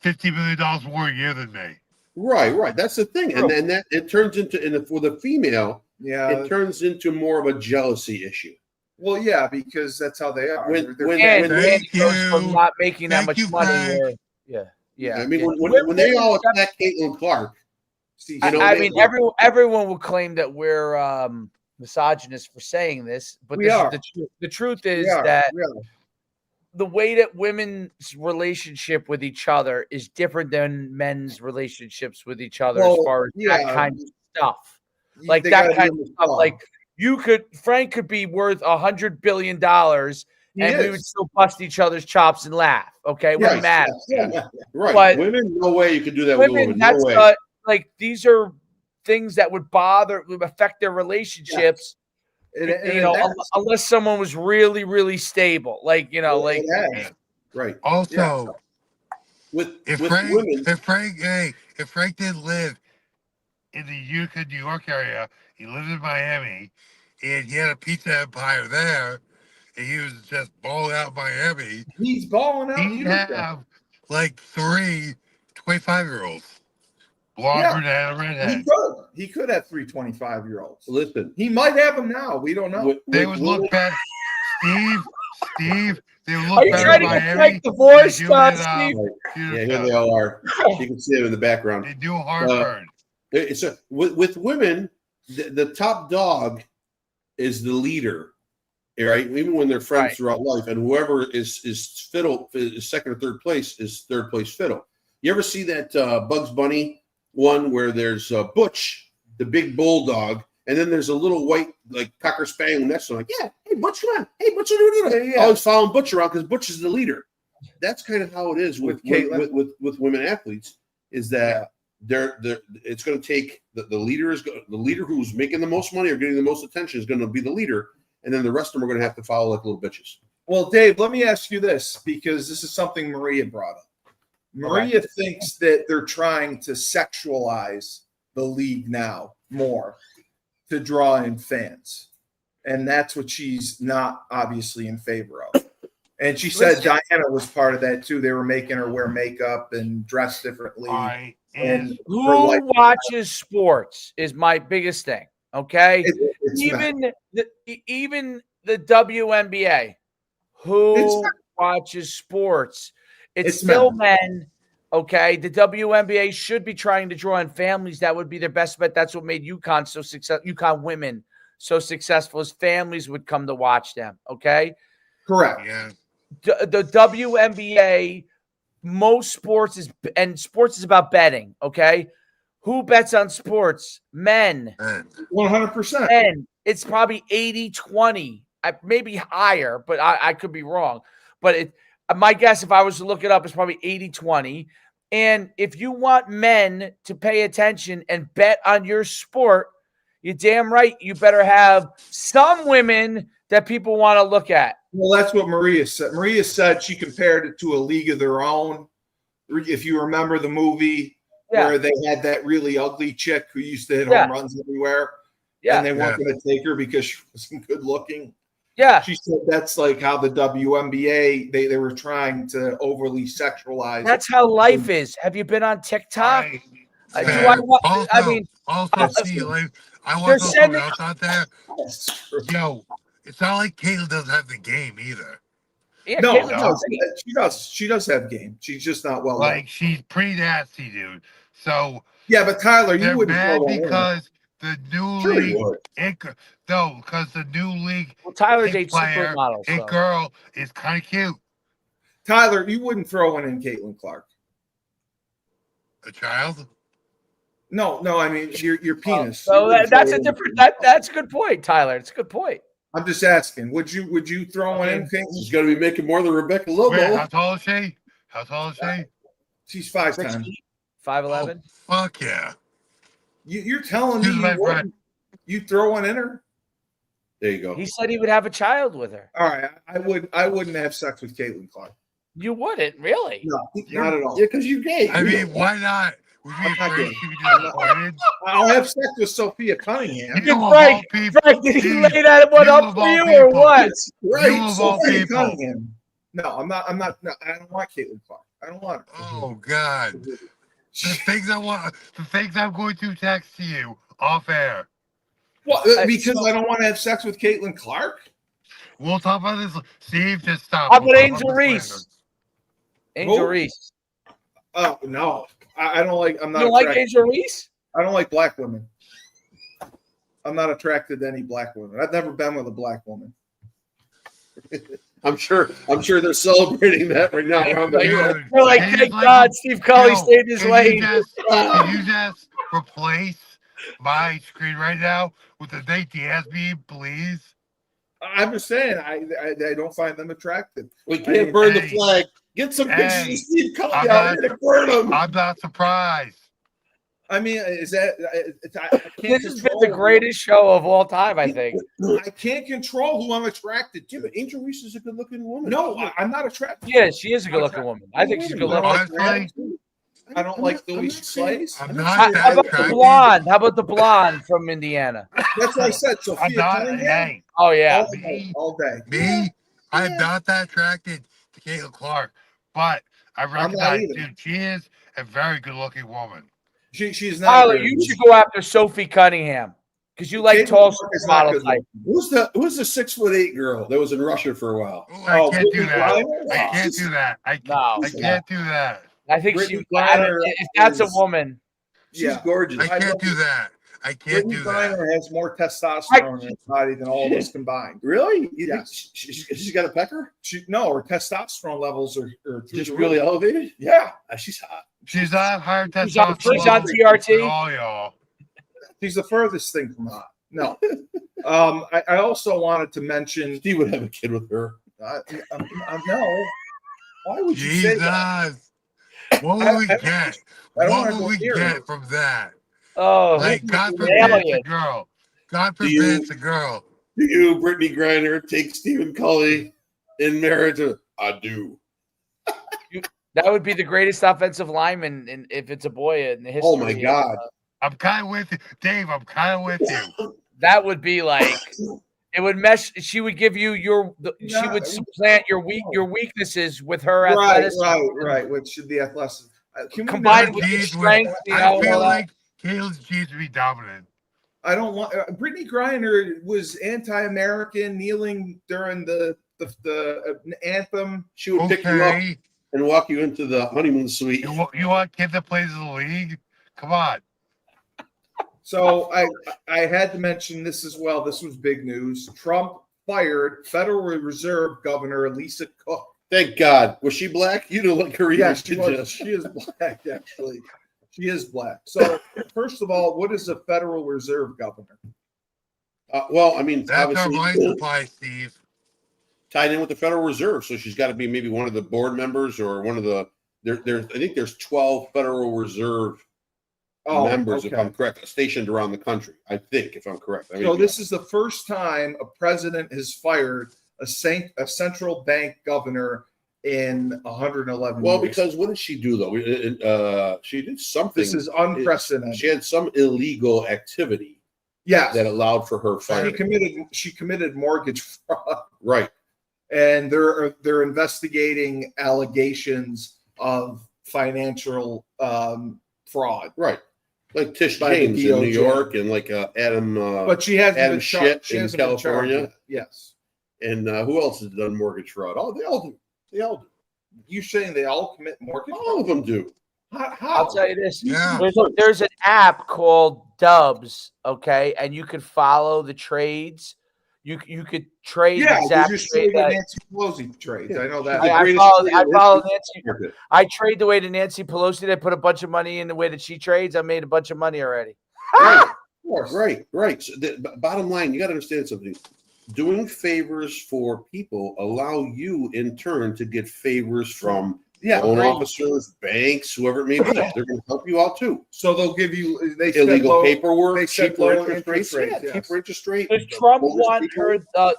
$50 million more a year than me. Right. That's the thing, and then that it turns into for the female, it turns into more of a jealousy issue. Well, yeah, because that's how they are. When And you. goes from not making that Thank much you, money. Frank. Yeah. I mean, when they all attack Caitlin Clark, I mean, everyone will claim that we're misogynist for saying this, but We this are. is the truth. The truth is we are. that the way that women's relationship with each other is different than men's relationships with each other as far as that kind of stuff. Like that kind of stuff. Like Frank could be worth $100 billion and we would still bust each other's chops and laugh. Okay. It wouldn't matter. Right. But women, no way you could do that with women. No that's way. like these are things that would affect their relationships. Unless someone was really, really stable, right. Also, if Frank didn't live in the Utica, New York area, he lived in Miami, and he had a pizza empire there, and he was just balling out in Miami. He's balling out. He'd have like 3 25-year-olds. Blonde, brunette, redhead. He could have 3 25-year-olds. Listen, he might have them now. We don't know. They would look better. Steve, they would Are look you better trying in to get Miami. Frank divorced, Steve? Yeah, here they all are. You can see them in the background. They do heartburn. With women, the top dog is the leader, right? Even when they're friends throughout life, and whoever is fiddle is second or third place is third place fiddle. You ever see that Bugs Bunny one where there's Butch, the big bulldog, and then there's a little white like cocker spaniel next to him, like, yeah, hey Butch, come on, hey Butch, what are you doing? Always following Butch around because Butch is the leader. That's kind of how it is with women athletes. Is that it's going to take the leader who's making the most money or getting the most attention is going to be the leader, and then the rest of them are going to have to follow like little bitches. Well, Dave, let me ask you this, because this is something Maria brought up. Maria thinks that they're trying to sexualize the league now more to draw in fans, and that's what she's not obviously in favor of. And she said Diana was part of that too. They were making her wear makeup and dress differently. Who watches sports is my biggest thing. Okay, even the WNBA. Who watches sports. It's still men. Okay, the WNBA should be trying to draw in families. That would be their best bet. That's what made UConn so successful. UConn women so successful, as families would come to watch them. Okay, correct. Yeah. The WNBA, most sports is about betting. Okay, who bets on sports? Men. 100%. Men. It's probably 80-20, maybe higher, but I could be wrong. But my guess, if I was to look it up, is probably 80-20. And if you want men to pay attention and bet on your sport, you're damn right you better have some women that people want to look at. Well, that's what Maria said. Maria said she compared it to a league of their own. If you remember the movie where they had that really ugly chick who used to hit home runs everywhere, and they weren't going to take her because she wasn't good looking. Yeah. She said that's like how the WNBA, they were trying to overly sexualize. That's how life is. Have you been on TikTok? I want something else out there. Yo, it's not like Caitlyn doesn't have the game either. Yeah, no, she does have game. She's just not well. Like, she's pretty nasty, dude. So yeah, but Tyler, you wouldn't mad because the new league. Because the new league. Well, Tyler dates supermodels. A girl is kind of cute. Tyler, you wouldn't throw one in Caitlin Clark. A child? No. I mean your penis. So that's a different. That's a good point, Tyler. It's a good point. I'm just asking. Would you throw one in? She's going to be making more than Rebecca Lobo. Wait, how tall is she? She's 5'10". 5'11". Oh, fuck yeah! You're telling me you throw one in her? There you go. He said he would have a child with her. All right, I wouldn't have sex with Caitlin Clark. You wouldn't, really? No, not at all. Yeah, because you're gay. I mean, why not? Would you be afraid she would be disappointed? I'll have sex with Sophia Cunningham. Frank, did he lay that one up for you or what? Right, Sophia Cunningham. No, I'm not. No, I don't want Caitlin Clark. I don't want her. Oh God. The things I'm going to text to you off air. What? Because I don't want to have sex with Caitlin Clark? We'll talk about this. Steve, just stop. How about Angel Reese? Angel Reese. Oh no, I don't like. I'm not. You don't like Angel Reese? I don't like black women. I'm not attracted to any black women. I've never been with a black woman. I'm sure they're celebrating that right now. They're like, thank God Steve Cully stayed his lane. Can you just replace my screen right now with the Nate Diaz meme, please? I'm just saying, I don't find them attractive. We can't burn the flag. Get some pictures of Steve Cully out here to burn them. I'm not surprised. I mean, is that this has been the greatest show of all time, I think. I can't control who I'm attracted to. But Angel Reese is a good-looking woman. No, I'm not attracted. Yeah, she is a good-looking woman. I think she's good-looking. I don't like the way she plays. How about the blonde? How about the blonde from Indiana? That's what I said. Sophia Cunningham. Oh yeah, all day. Me, I'm not that attracted to Caitlin Clark, but I recognize, dude, she is a very good-looking woman. She's not. Tyler, you should go after Sophie Cunningham because you like tall model type. Who's the 6'8" girl that was in Russia for a while? Ooh, I can't do that. I can't do that. I can't do that. I think if that's a woman, she's gorgeous. I can't do that. I can't do that. Griner has more testosterone in her body than all of us combined. Really? Yes. She's got a pecker? No, her testosterone levels are just really elevated. Yeah, she's hot. She's not higher testosterone. She's on TRT. All y'all. She's the furthest thing from hot. No. I also wanted to mention Steve would have a kid with her. No. Why would you say that? What would we get? What would we get from that? Oh, like, God forbid it's a girl. God forbid it's a girl. Do you, Brittany Griner, take Stephen Cully in marriage? I do. That would be the greatest offensive lineman if it's a boy in the history. Oh my God. I'm kind of with you. Dave, I'm kind of with you. That would be like, it would mesh. She would give you she would supplant your weaknesses with her athleticism. Right. Which should be athleticism. Combined with your strength. I feel like Kayla's genes would be dominant. I don't want. Brittany Griner was anti-American, kneeling during the the anthem. She would pick you up and walk you into the honeymoon suite. You want kid that plays in the league? Come on. So I had to mention this as well. This was big news. Trump fired Federal Reserve Governor Lisa Cook. Thank God. Was she black? You don't like her either. Yeah, she is black, actually. She is black. So, first of all, what is a Federal Reserve Governor? Well, I mean, that's our money supply, Steve. Tied in with the Federal Reserve, so she's got to be maybe one of the board members or one of the. I think there's 12 Federal Reserve members, if I'm correct, stationed around the country. I think, if I'm correct. So this is the first time a president has fired a central bank governor in 111 years. Well, because what did she do though? She did something. This is unprecedented. She had some illegal activity. Yes. That allowed for her firing. She committed mortgage fraud. Right. And they're investigating allegations of financial fraud. Right. Like Tish James in New York and like Adam. But she hasn't Adam been Schitt in California. Yes. And who else has done mortgage fraud? Oh, they all do. They all do. You saying they all commit mortgage fraud? All of them do. How? I'll tell you this. Yeah. There's an app called Dubs, okay, and you could follow the trades. You could trade exactly that Nancy Pelosi trades. Yeah. I know that. I follow Nancy. I trade the way that Nancy Pelosi did. I put a bunch of money in the way that she trades. I made a bunch of money already. Right. Right. So bottom line, you got to understand something. Doing favors for people allow you in turn to get favors from loan officers, banks, whoever it may be. They're going to help you out too. So they'll give you illegal paperwork, cheaper interest rates. Cheaper interest rate. Does Trump want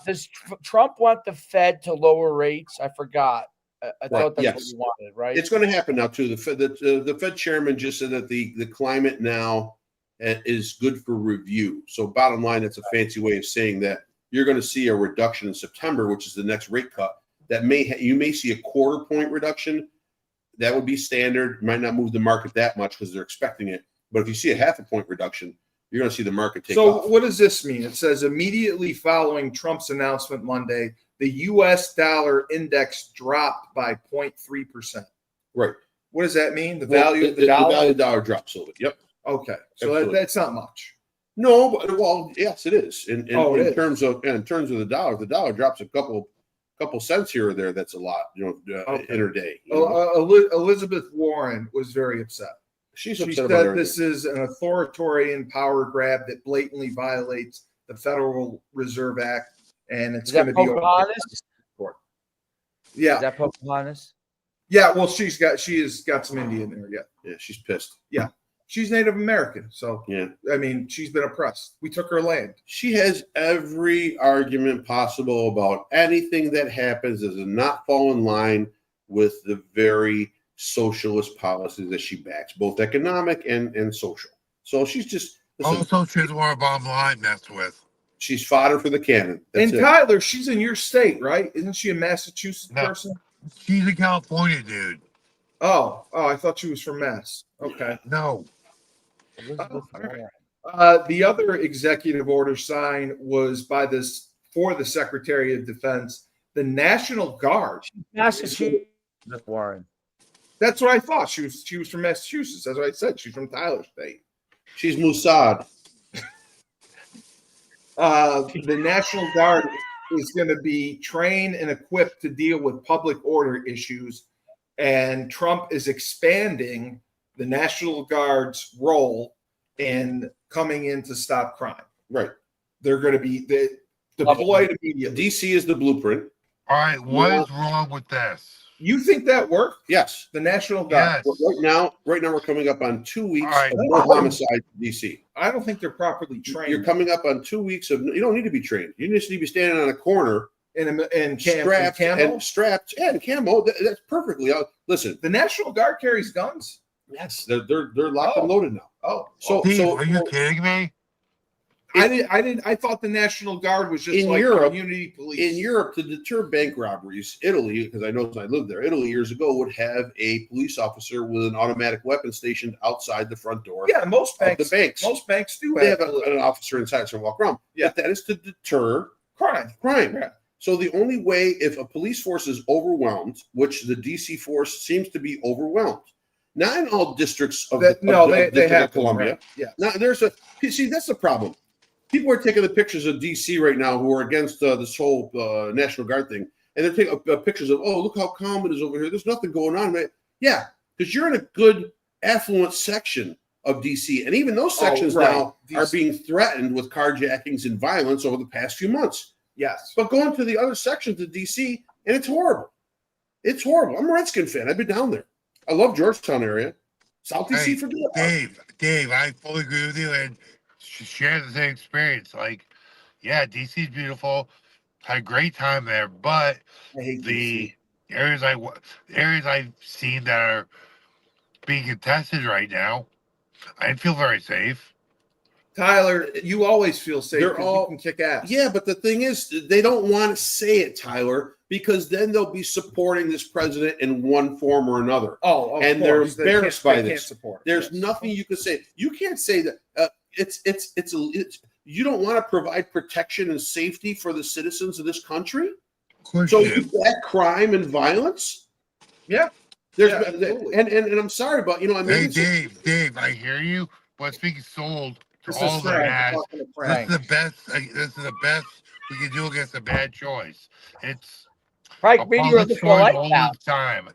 Does Trump want the Fed to lower rates? I forgot. I thought that's what he wanted. Right. It's going to happen now too. The Fed chairman just said that the climate now is good for review. So bottom line, it's a fancy way of saying that you're going to see a reduction in September, which is the next rate cut. That you may see a 1/4 point reduction. That would be standard. Might not move the market that much because they're expecting it. But if you see a 1/2 point reduction, you're going to see the market take off. So what does this mean? It says immediately following Trump's announcement Monday, the U.S. dollar index dropped by 0.3%. Right. What does that mean? The value of the dollar? The value of the dollar drops a little bit. Yep. Okay. So that's not much. No, but yes, it is. In terms of the dollar drops a couple cents here or there. That's a lot, interday. Elizabeth Warren was very upset. She said this is an authoritarian power grab that blatantly violates the Federal Reserve Act, and it's going to be court. Yeah. Is that Pocahontas? Yeah. Well, she has got some Indian there. Yeah. Yeah. She's pissed. Yeah. She's Native American, so yeah. I mean, she's been oppressed. We took her land. She has every argument possible about anything that happens does not fall in line with the very socialist policies that she backs, both economic and social. So she's just also she doesn't want a bottom line messed with. She's fodder for the cannon. That's and Tyler, she's in your state, right? Isn't she a Massachusetts person? She's a California dude. Oh, I thought she was from Mass. Okay. No. The other executive order signed was for the Secretary of Defense, the National Guard. Massachusetts, Warren. That's what I thought. She was from Massachusetts. That's what I said. She's from Tyler State. She's Mossad. The National Guard is going to be trained and equipped to deal with public order issues, and Trump is expanding the National Guard's role in coming in to stop crime. Right. They're going to be deployed immediately. DC is the blueprint. All right. What is wrong with this? You think that worked? Yes. The National Guard. Yes. Right now we're coming up on 2 weeks of homicide in DC. I don't think they're properly trained. You're coming up on 2 weeks of. You don't need to be trained. You just need to be standing on a corner and strapped and camo. That's perfectly. Listen, the National Guard carries guns. Yes, they're locked and loaded now. Oh, Steve, are you kidding me? I thought the National Guard was just like Europe, community police. In Europe, to deter bank robberies, Italy, because I know I lived there, Italy years ago would have a police officer with an automatic weapon stationed outside the front door. Yeah, most banks do have an officer inside to walk around. Yeah, but that is to deter crime. Yeah. So the only way, if a police force is overwhelmed, which the DC force seems to be overwhelmed, not in all districts of they have Columbia. Right. Yeah. Now that's the problem. People are taking the pictures of DC right now who are against this whole National Guard thing, and they're taking pictures of, oh, look how calm it is over here. There's nothing going on, man. Yeah, because you're in a good affluent section of DC, and even those sections now are being threatened with carjackings and violence over the past few months. Yes. But going to the other sections of DC, and it's horrible. It's horrible. I'm a Redskin fan. I've been down there. I love Georgetown area. South DC for Dave, I fully agree with you and share the same experience. Like, yeah, DC's beautiful. Had a great time there, but the areas I've seen that are being contested right now, I didn't feel very safe. Tyler, you always feel safe because you can kick ass. Yeah, but the thing is, they don't want to say it, Tyler, because then they'll be supporting this president in one form or another. Oh, and they're embarrassed by this. There's yes. nothing you can say. You can't say that you don't want to provide protection and safety for the citizens of this country. Of course so you back crime and violence. Yeah, and I'm sorry, but I mean, hey, Dave, I hear you, but speaking sold. This is the best. This is the best we can do against a bad choice. It's Frank, maybe you're the all the time.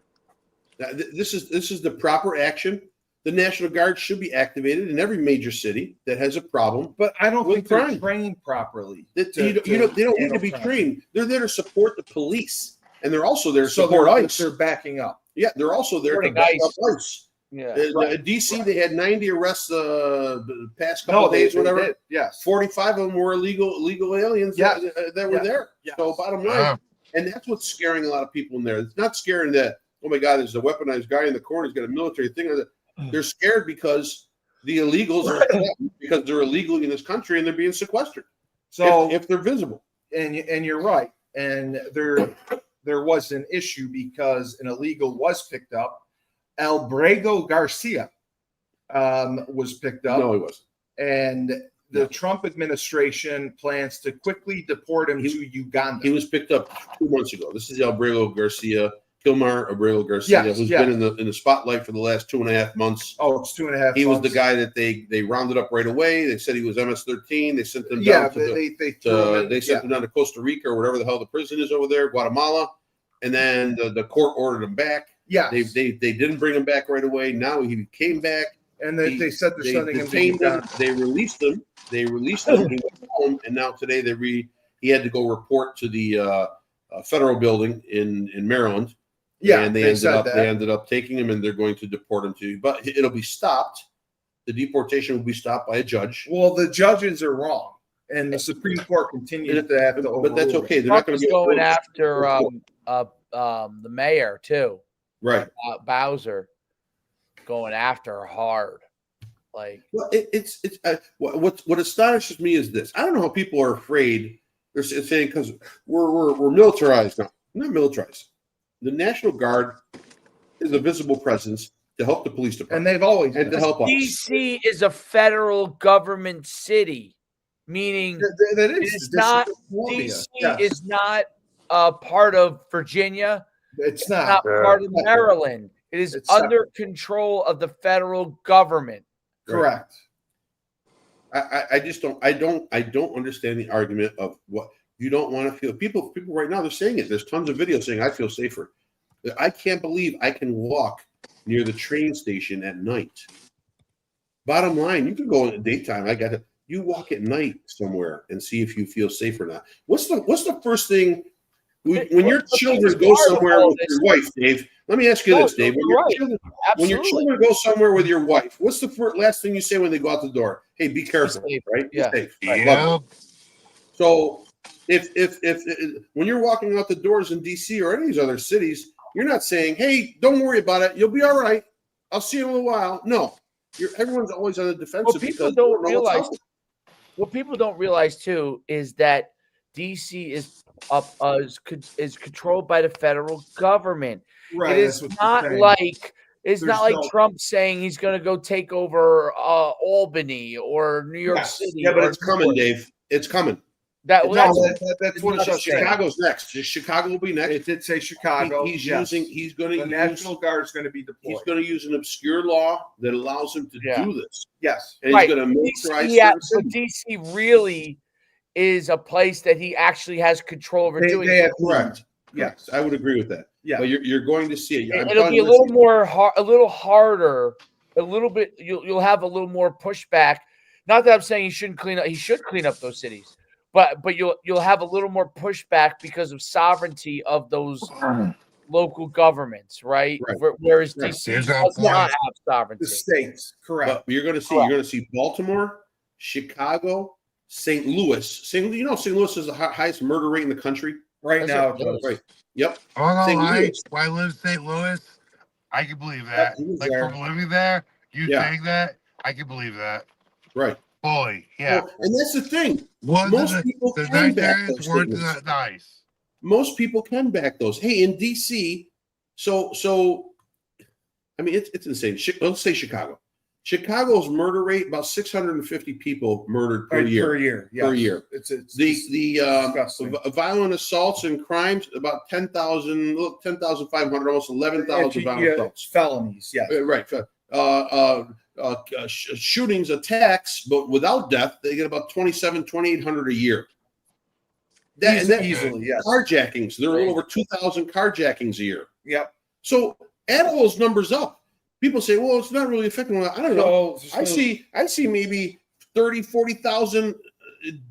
This is the proper action. The National Guard should be activated in every major city that has a problem. But I don't think they're trained properly. They don't need to be trained. They're there to support the police, and they're also there to support ICE. They're backing up. Yeah, they're also there to back up ICE. Yeah, DC, they had 90 arrests the past couple of days, whatever. Yes, 45 of them were illegal aliens that were there. Yes. So bottom line, and that's what's scaring a lot of people in there. It's not scaring that, oh my God, there's a weaponized guy in the corner. He's got a military thing. They're scared because the illegals are because they're illegal in this country and they're being sequestered. So if they're visible, and you're right, and there was an issue because an illegal was picked up. Albrego Garcia was picked up. No, he wasn't. And the Trump administration plans to quickly deport him to Uganda. He was picked up 2 months ago. This is Albrego Garcia, Kilmar Abrego Garcia, who's been in the spotlight for the last 2.5 months. Oh, it's 2.5 months. He was the guy that they rounded up right away. They said he was MS-13. They sent him down they sent him down to Costa Rica or whatever the hell the prison is over there, Guatemala. And then the court ordered him back. Yeah, they didn't bring him back right away. Now he came back, and they said they're sending him. They released him. He went home, and now today he had to go report to the federal building in Maryland. Yeah, and they ended up taking him, and they're going to deport him to. But it'll be stopped. The deportation will be stopped by a judge. Well, the judges are wrong, and the Supreme Court continues to have to overrule. But that's okay. They're not going to be going after the mayor too. Right, Bowser going after her hard. Like, well, what astonishes me is this. I don't know how people are afraid. They're saying because we're militarized now. We're not militarized. The National Guard is a visible presence to help the police department, and they've always and to help us. DC is a federal government city, meaning that is not DC is not a part of Virginia. It's not part of Maryland. It is under control of the federal government. Correct. I just don't understand the argument of what you don't want to feel. People right now, they're saying it. There's tons of videos saying I feel safer. I can't believe I can walk near the train station at night. Bottom line, you can go in the daytime. You walk at night somewhere and see if you feel safe or not. What's the first thing when your children go somewhere with your wife, Dave? Let me ask you this, Dave. When your children go somewhere with your wife, what's the last thing you say when they go out the door? Hey, be careful, right? Be safe. Yeah. So if when you're walking out the doors in DC or any of these other cities, you're not saying, "Hey, don't worry about it. You'll be all right. I'll see you in a while." No, everyone's always on the defensive. What people don't realize too is that DC is controlled by the federal government. Right. It is not like Trump saying he's going to go take over Albany or New York City. Yeah, but it's coming, Dave. It's coming. That's what it says. Chicago's next. Chicago will be next. It did say Chicago. He's going to use the National Guard is going to be deployed. He's going to use an obscure law that allows him to do this. Yes, and he's going to militarize. But DC really is a place that he actually has control over doing. They correct. Yes, I would agree with that. Yeah, but you're going to see it. It'll be a little more a little harder, a little bit. You'll have a little more pushback. Not that I'm saying he shouldn't clean up. He should clean up those cities, but you'll have a little more pushback because of sovereignty of those local governments, right? Whereas DC does not have sovereignty. The states, correct. But you're going to see Baltimore, Chicago, St. Louis. St. Louis is the highest murder rate in the country right now. Right. Yep. Why live in St. Louis? I can believe that. Like from living there, saying that, I can believe that. Right. Fully. Yeah. Well, and that's the thing. Most people can back those statements. Not nice. Most people can back those. Hey, in DC, so I mean it's insane. Let's say Chicago. Chicago's murder rate about 650 people murdered per year. Per year. It's the violent assaults and crimes about 10,500, almost 11,000 violent assaults. Felonies. Yeah. Right. Shootings, attacks, but without death, they get about 2,800 a year. Easily, yes. Carjackings, there are a little over 2,000 carjackings a year. Yep. So add all those numbers up. People say, well, it's not really affecting. I don't know. I see maybe 30, 40,000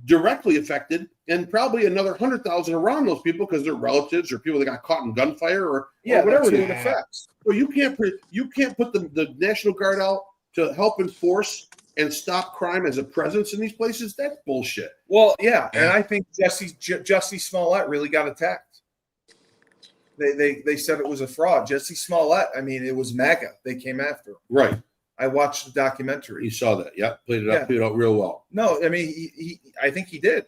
directly affected, and probably another 100,000 around those people because they're relatives or people that got caught in gunfire or whatever it affects. Well, you can't put the National Guard out to help enforce and stop crime as a presence in these places. That's bullshit. Well, yeah, and I think Jesse Smollett really got attacked. They said it was a fraud. Jesse Smollett, I mean, it was MAGA. They came after him. Right. I watched the documentary. You saw that. Yeah. Played it out real well. No, I mean, I think he did.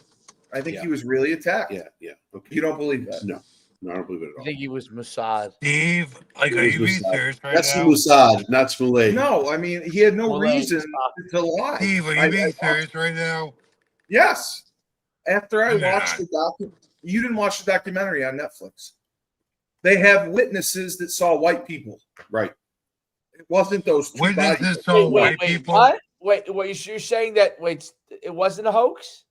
I think he was really attacked. Yeah. Okay. You don't believe that? No, I don't believe it at all. I think he was Mossad. Steve, are you being serious right That's now? That's Mossad, not Smollett. No, I mean, he had no reason to lie. Steve, are you being serious right now? Yes. After I watched the documentary, you didn't watch the documentary on Netflix. They have witnesses that saw white people. Right. It wasn't those two witnesses saw white people. What? Wait, you're saying that? Wait, it wasn't a hoax?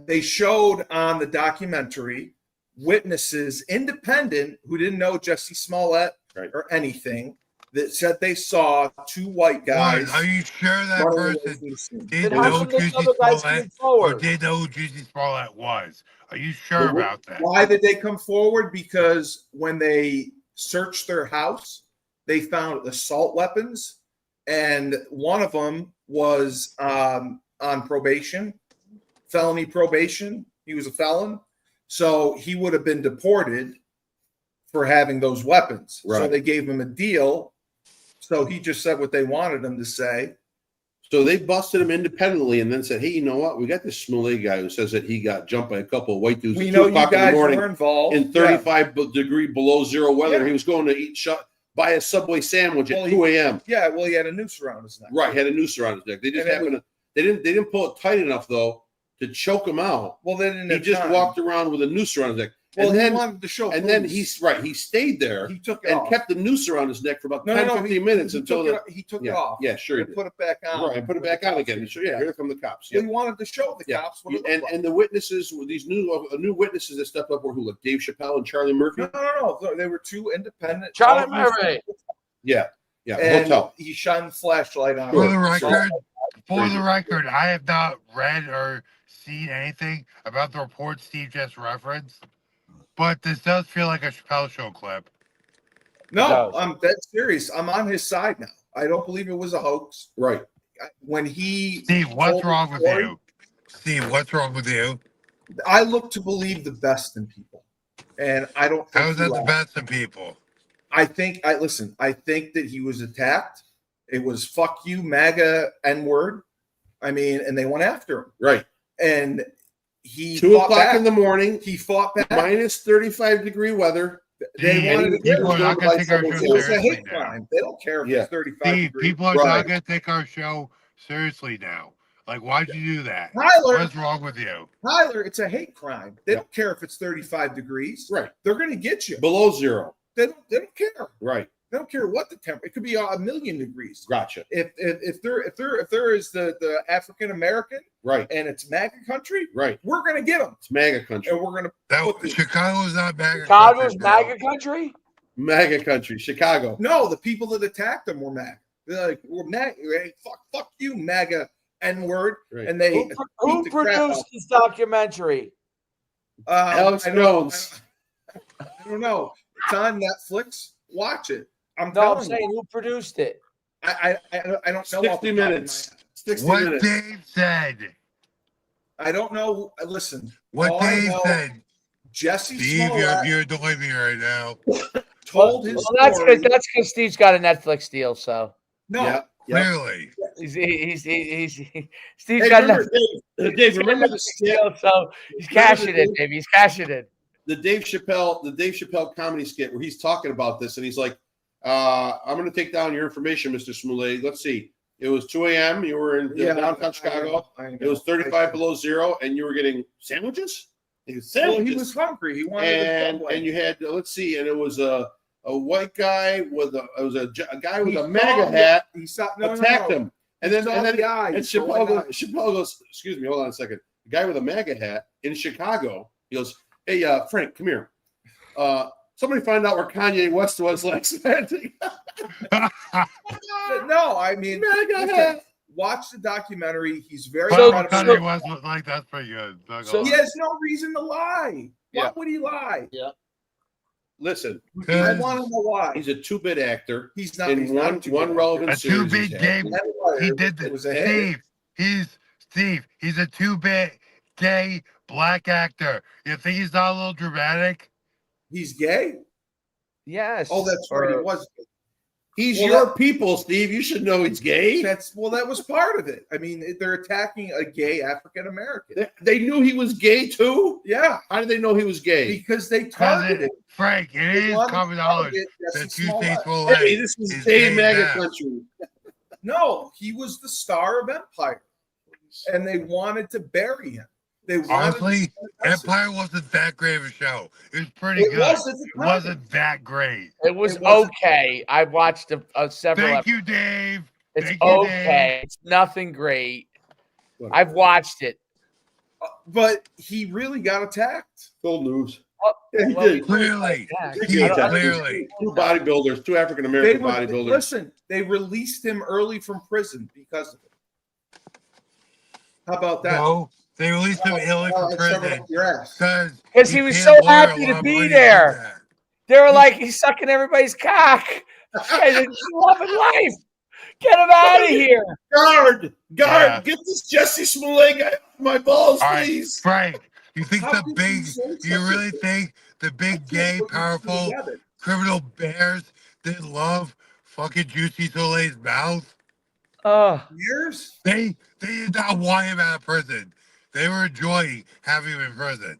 They showed on the documentary witnesses, independent, who didn't know Jesse Smollett or anything, that said they saw two white guys. Are you sure that person did know Jesse Smollett or did know who Jesse Smollett was? Are you sure about that? Why did they come forward? Because when they searched their house, they found assault weapons, and one of them was on probation, felony probation. He was a felon, so he would have been deported for having those weapons. Right. So they gave him a deal. So he just said what they wanted him to say. So they busted him independently and then said, hey, you know what? We got this Smollett guy who says that he got jumped by a couple of white dudes. We know you guys were involved. In 35 degree below zero weather. He was going to buy a Subway sandwich at 2 a.m. Yeah, well, he had a noose around his neck. Right, had a noose around his neck. They just happened to – they didn't pull it tight enough, though, to choke him out. Well, they didn't. He just walked around with a noose around his neck. Well, he wanted to show. And then he stayed there. He took it off. Kept the noose around his neck for about 15 minutes until he took it off. Yeah, sure. He put it back on. Right, put it back on again. So here come the cops. Well, he wanted to show the cops what it looked like. And the witnesses, these new witnesses that stepped up were who, like Dave Chappelle and Charlie Murphy. No. They were two independent. Charlie Murphy. Yeah. And hotel. He shined the flashlight on. For the record, I have not read or seen anything about the report Steve just referenced. But this does feel like a Chappelle Show clip. No, I'm dead serious. I'm on his side now. I don't believe it was a hoax. Right. When he Steve, what's wrong with you? Steve, what's wrong with you? I look to believe the best in people. And I don't think how is that the best in people? I think that he was attacked. It was fuck you, MAGA, N-word. I mean, and they went after him. Right. And he 2 o'clock in the morning. He fought back. Minus 35 degree weather. They wanted people are not going to take our show seriously now. They don't care if it's 35 degrees. People are not going to take our show seriously now. Like, why'd you do that? Tyler, what's wrong with you? Tyler, it's a hate crime. They don't care if it's 35 degrees. Right. They're going to get you. Below zero. They don't care. Right. They don't care what the temperature. It could be a million degrees. Gotcha. If there is the African American, right, and it's MAGA country, right, we're gonna get them. It's MAGA country, and we're gonna. Chicago's not MAGA. Chicago's MAGA country. MAGA country, Chicago. No, the people that attacked them were MAGA. They're like, we're MAGA. Fuck you, MAGA N-word. Right. And they who produced this documentary? Alex Jones. I don't know. It's on Netflix. Watch it. I'm saying who produced it. I don't know. 60 minutes. 60 what minutes. Dave said. I don't know. Listen. What Dave said. Jesse Steve, Smollett you're annoying me right now. Told his story. That's because Steve's got a Netflix deal. So no, clearly. Steve's got Dave, remember the skit? So he's cashing it, baby. He's cashing it. The Dave Chappelle comedy skit where he's talking about this, and he's like, I'm going to take down your information, Mr. Smollett. Let's see. It was 2 a.m. You were in downtown Chicago. I know. It was 35 below zero, and you were getting sandwiches? He was hungry. He wanted and you had, let's see, and it was a white guy with a guy with a MAGA hat. He attacked him. And then Chappelle goes, excuse me, hold on a second. The guy with a MAGA hat in Chicago, he goes, hey, Frank, come here. Somebody find out where Kanye West was last night. No, I mean, listen, watch the documentary. He's very Kanye West was like, that's pretty good. So he has no reason to lie. Why would he lie? Yeah. Listen, I want to know why. He's a 2-bit actor. He's not in one relevant series. A 2-bit game. He did the Steve. He's a 2-bit gay black actor. You think he's not a little dramatic? He's gay? Yes. Oh, that's right. He was gay. He's your people, Steve. You should know he's gay. That was part of it. I mean, they're attacking a gay African American. They knew he was gay too? Yeah. How did they know he was gay? Because they targeted Frank, it is common knowledge that Tuesday Hey, this is gay MAGA country. No, he was the star of Empire. And they wanted to bury him. Honestly, Empire wasn't that great of a show. It was pretty good. It wasn't that great. It was okay. I watched several. Thank you, Dave. It's okay. It's nothing great. I've watched it. But he really got attacked. Full news. Yeah, he did. Clearly. Clearly. Two bodybuilders, two African American bodybuilders. Listen, they released him early from prison because of it. How about that? No. They released him early from prison because he was so happy to be there. They were like, he's sucking everybody's cock. This guy's loving life. Get him out of here. Guard, get this Jesse Smollett guy off my balls, please. Frank, you think you really think the big, gay, powerful criminal bears didn't love fucking Juicy Soleil's mouth? Years? They did not want him out of prison. They were enjoying having him in prison.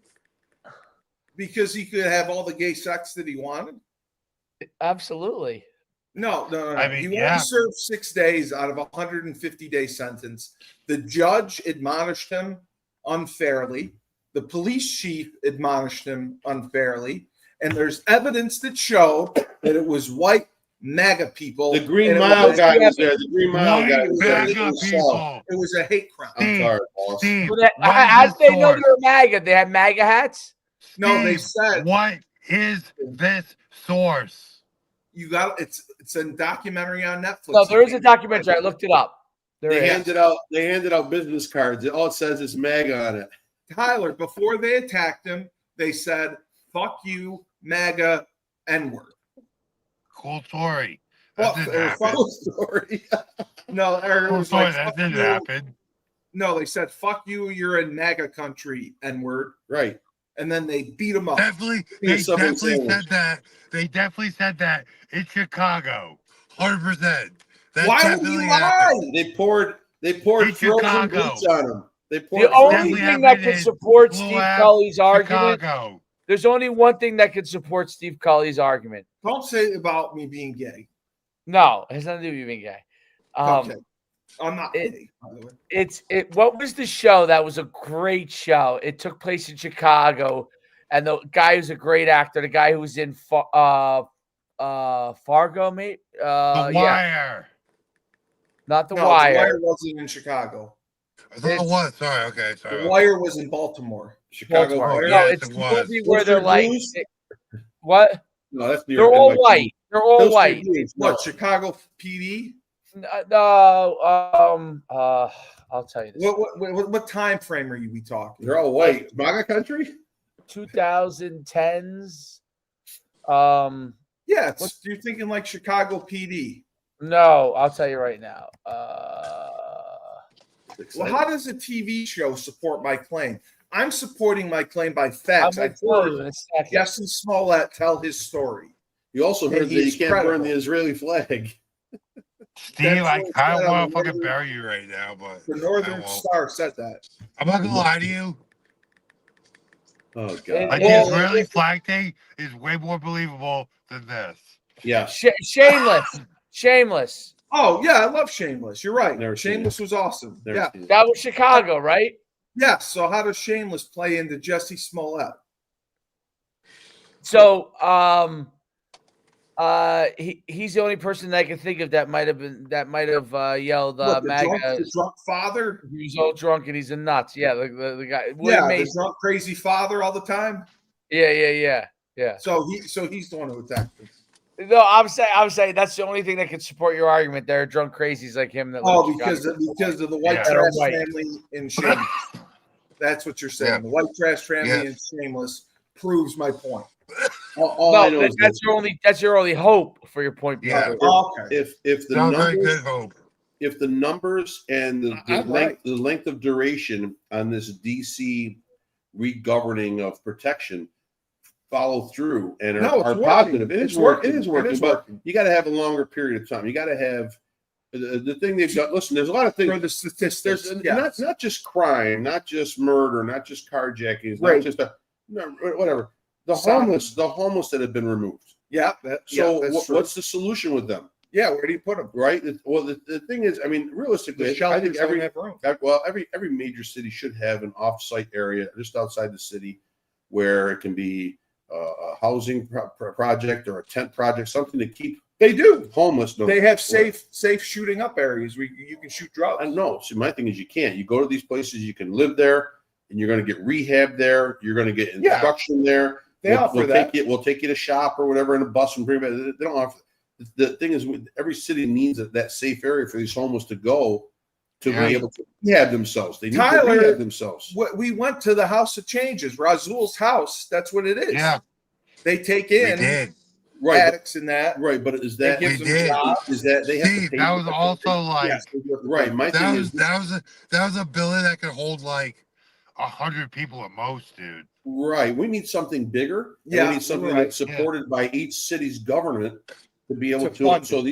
Because he could have all the gay sex that he wanted? Absolutely. No. I mean, he only served 6 days out of a 150-day sentence. The judge admonished him unfairly. The police chief admonished him unfairly. And there's evidence that show that it was white MAGA people. The Green Mile guy was there. The Green Mile guy was there. It was a hate crime. I'm sorry, boss. How did they know they were MAGA? They had MAGA hats? No, they said. What is this source? You got it's a documentary on Netflix. No, there is a documentary. I looked it up. They handed out business cards. All it says is MAGA on it. Tyler, before they attacked him, they said, "Fuck you, MAGA, N-word." Cool story. Cool story. No, cool story. That didn't happen. No, they said, "Fuck you, you're in MAGA country, N-word." Right. And then they beat him up. They definitely said that. They definitely said that in Chicago. 100%. Why would you lie? They poured frozen boots on him. The only thing that could support Steve Cully's argument. There's only one thing that could support Steve Cully's argument. Don't say about me being gay. No, it has nothing to do with you being gay. Okay. I'm not kidding, by the way. What was the show that was a great show? It took place in Chicago, and the guy who's a great actor, the guy who was in Fargo, mate. The Wire. Not The No, Wire. The Wire wasn't in Chicago. I thought it was. Sorry. Okay. Sorry. The Wire was in Baltimore. Chicago Baltimore. Fire. No, Yes, it's it the was. movie where they're like, what? No, that's New They're York. all white. They're all white. What, Chicago PD? No, I'll tell you this. What time frame are we talking? They're all white. MAGA country? 2010s. Yeah, you're thinking like Chicago PD. No, I'll tell you right now. Well, how does a TV show support my claim? I'm supporting my claim by facts. I heard Jesse Smollett tell his story. You also heard that you can't burn the Israeli flag. Steve, I kind of want to fucking bury you right now, but the Northern Star said that. I'm not gonna lie to you. Oh god! Like the Israeli flag thing is way more believable than this. Yeah. Shameless. Oh yeah, I love Shameless. You're right. Never Shameless was awesome. Never yeah, that was Chicago, right? Yeah. So how does Shameless play into Jesse Smollett? So, he's the only person that I can think of that might have yelled MAGA. The drunk father. He's all drunk and he's a nuts. Yeah, the guy. The drunk crazy father all the time. Yeah. So he's the one who attacked him. No, I'm saying that's the only thing that could support your argument. There are drunk crazies like him that. Because of the white trash family in Shameless. That's what you're saying. Yeah. The white trash family in Shameless proves my point. That's your only hope for your point. Yeah. If the numbers and the length of duration on this DC regoverning of protection follow through and are positive, it is working. But you got to have a longer period of time. You got to have the thing they've got. Listen, there's a lot of things. For the statistics, not just crime, not just murder, not just carjackings, not just whatever. The homeless that have been removed. Yeah. What's the solution with them? Yeah, where do you put them? Right. Well, the thing is, I mean, realistically, I think every major city should have an off-site area just outside the city where it can be a housing project or a tent project, something to keep. They do homeless. They have safe shooting up areas where you can shoot drugs. I know. See, my thing is, you can't. You go to these places, you can live there, and you're going to get rehab there. You're going to get instruction there. We'll take you to shop or whatever in a bus and bring back. They don't offer. The thing is, every city needs that safe area for these homeless to go to be able to rehab themselves. They need to rehab themselves. We went to the House of Changes, Razul's house. That's what it is. Yeah, they take in addicts in that. Right, but is that they jobs? Is that they have to pay? That was also like right. My thing is that was a building that could hold like 100 people at most, dude. Right. We need something bigger. We need something that's supported by each city's government to be able to. So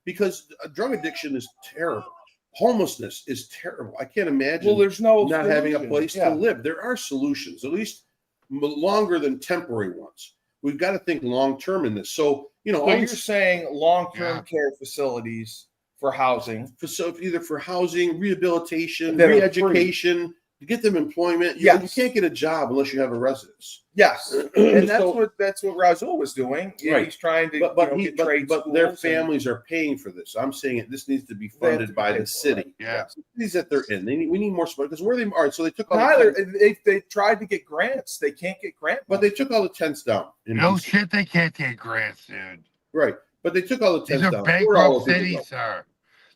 because drug addiction is terrible. Homelessness is terrible. I can't imagine. Well, there's not having a place to live. There are solutions, at least longer than temporary ones. We've got to think long term in this. So you're saying long term care facilities for housing, either for housing, rehabilitation, re-education. To get them employment, you can't get a job unless you have a residence. Yes, and that's what Razul was doing. Right. He's trying to get trade schools. But their families are paying for this. I'm saying this needs to be funded by the city. Yeah, cities that they're in, we need more support because where they are. So they took all they tried to get grants. They can't get grants, but they took all the tents down. Shit, they can't get grants, dude. Right, but they took all the tents down. These are bankrupt cities, sir.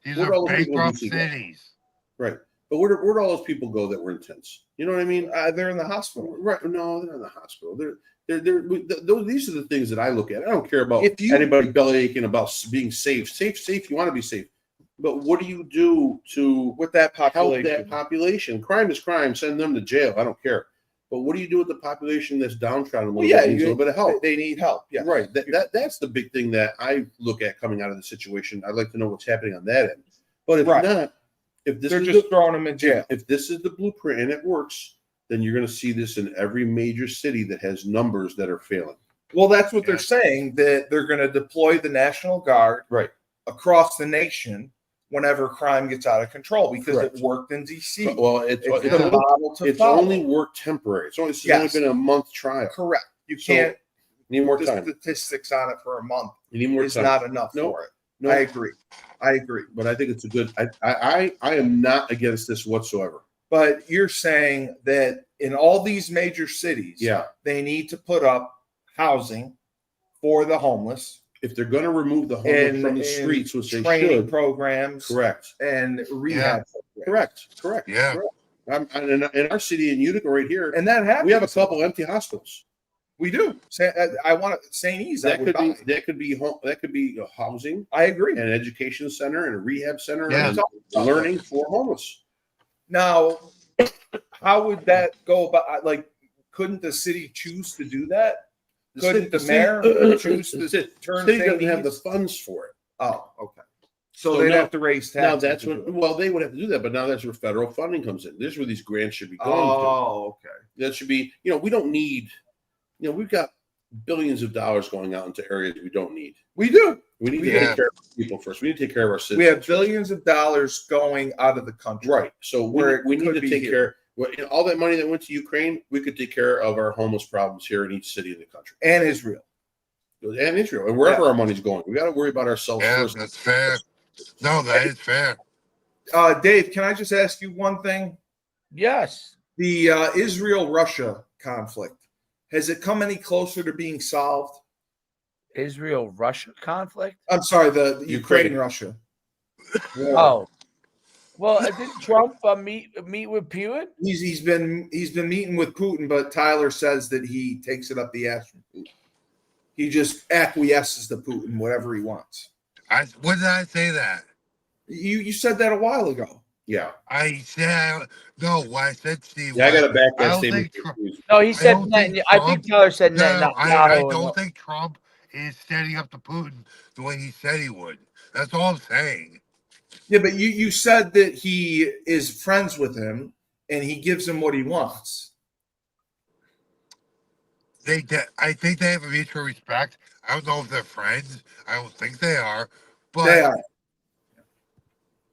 These are bankrupt cities. Right. But where do all those people go that were in tents? You know what I mean? They're in the hospital. Right. No, they're in the hospital. These are the things that I look at. I don't care about anybody belly aching about being safe. Safe. You want to be safe. But what do you do with that population? Help that population? Crime is crime. Send them to jail. I don't care. But what do you do with the population that's downtrodden? Needs a little bit of help. They need help. Yeah. Right. That's the big thing that I look at coming out of the situation. I'd like to know what's happening on that end. But if not, if this they're just throwing them in jail. If this is the blueprint and it works, then you're going to see this in every major city that has numbers that are failing. Well, that's what they're saying, that they're going to deploy the National Guard across the nation whenever crime gets out of control because it worked in D.C. Well, it's only worked temporary. It's only been a month trial. Correct. You can't need more time. Statistics on it for a month. You need more time. Not enough for it. No. I agree. But I think it's a good. I am not against this whatsoever. But you're saying that in all these major cities, they need to put up housing for the homeless. If they're going to remove the homeless from the streets, which they should, programs, correct, and rehab, correct. Yeah. Correct. In our city in Utica, right here, and that happens. We have a couple empty hospitals. We do. I want St. E's. That could be housing. I agree. And an education center and a rehab center. Yeah. And learning for homeless. Now, how would that go about? Like, couldn't the city choose to do that? Couldn't the mayor choose to turn? The city doesn't have the funds for it. Oh, okay. So they'd have to raise taxes. Now that's what. They would have to do that, but now that's where federal funding comes in. This is where these grants should be going. Oh, okay. That should be. We don't need. We've got billions of dollars going out into areas we don't need. We do. We need to take care of people first. We need to take care of our citizens. We have billions of dollars going out of the country. Right. So we need to take care. All that money that went to Ukraine, we could take care of our homeless problems here in each city in the country. And Israel. And wherever our money's going. We got to worry about ourselves first. That's fair. No, that is fair. Dave, can I just ask you one thing? Yes. The Israel-Russia conflict, has it come any closer to being solved? Israel-Russia conflict? I'm sorry, the Ukraine-Russia. Oh. Well, did Trump meet with Putin? He's been meeting with Putin, but Tyler says that he takes it up the ass from Putin. He just acquiesces to Putin, whatever he wants. When did I say that? You said that a while ago. Yeah. I said no. What I said, Steve. Yeah, I got to back that statement. No, he said. I think Tyler said no. I don't think Trump is standing up to Putin the way he said he would. That's all I'm saying. Yeah, but you said that he is friends with him and he gives him what he wants. I think they have a mutual respect. I don't know if they're friends. I don't think they are. But they are.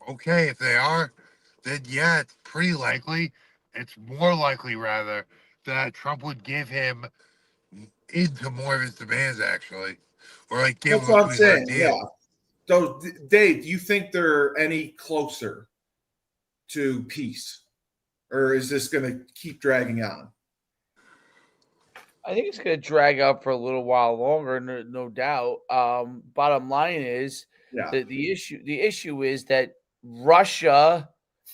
Okay, if they are, then yeah, it's pretty likely. It's more likely, rather, that Trump would give him into more of his demands, actually. Or like give him what I'm saying. Yeah. So, Dave, do you think they're any closer to peace? Or is this going to keep dragging on? I think it's going to drag up for a little while longer, no doubt. Bottom line is that the issue is that Russia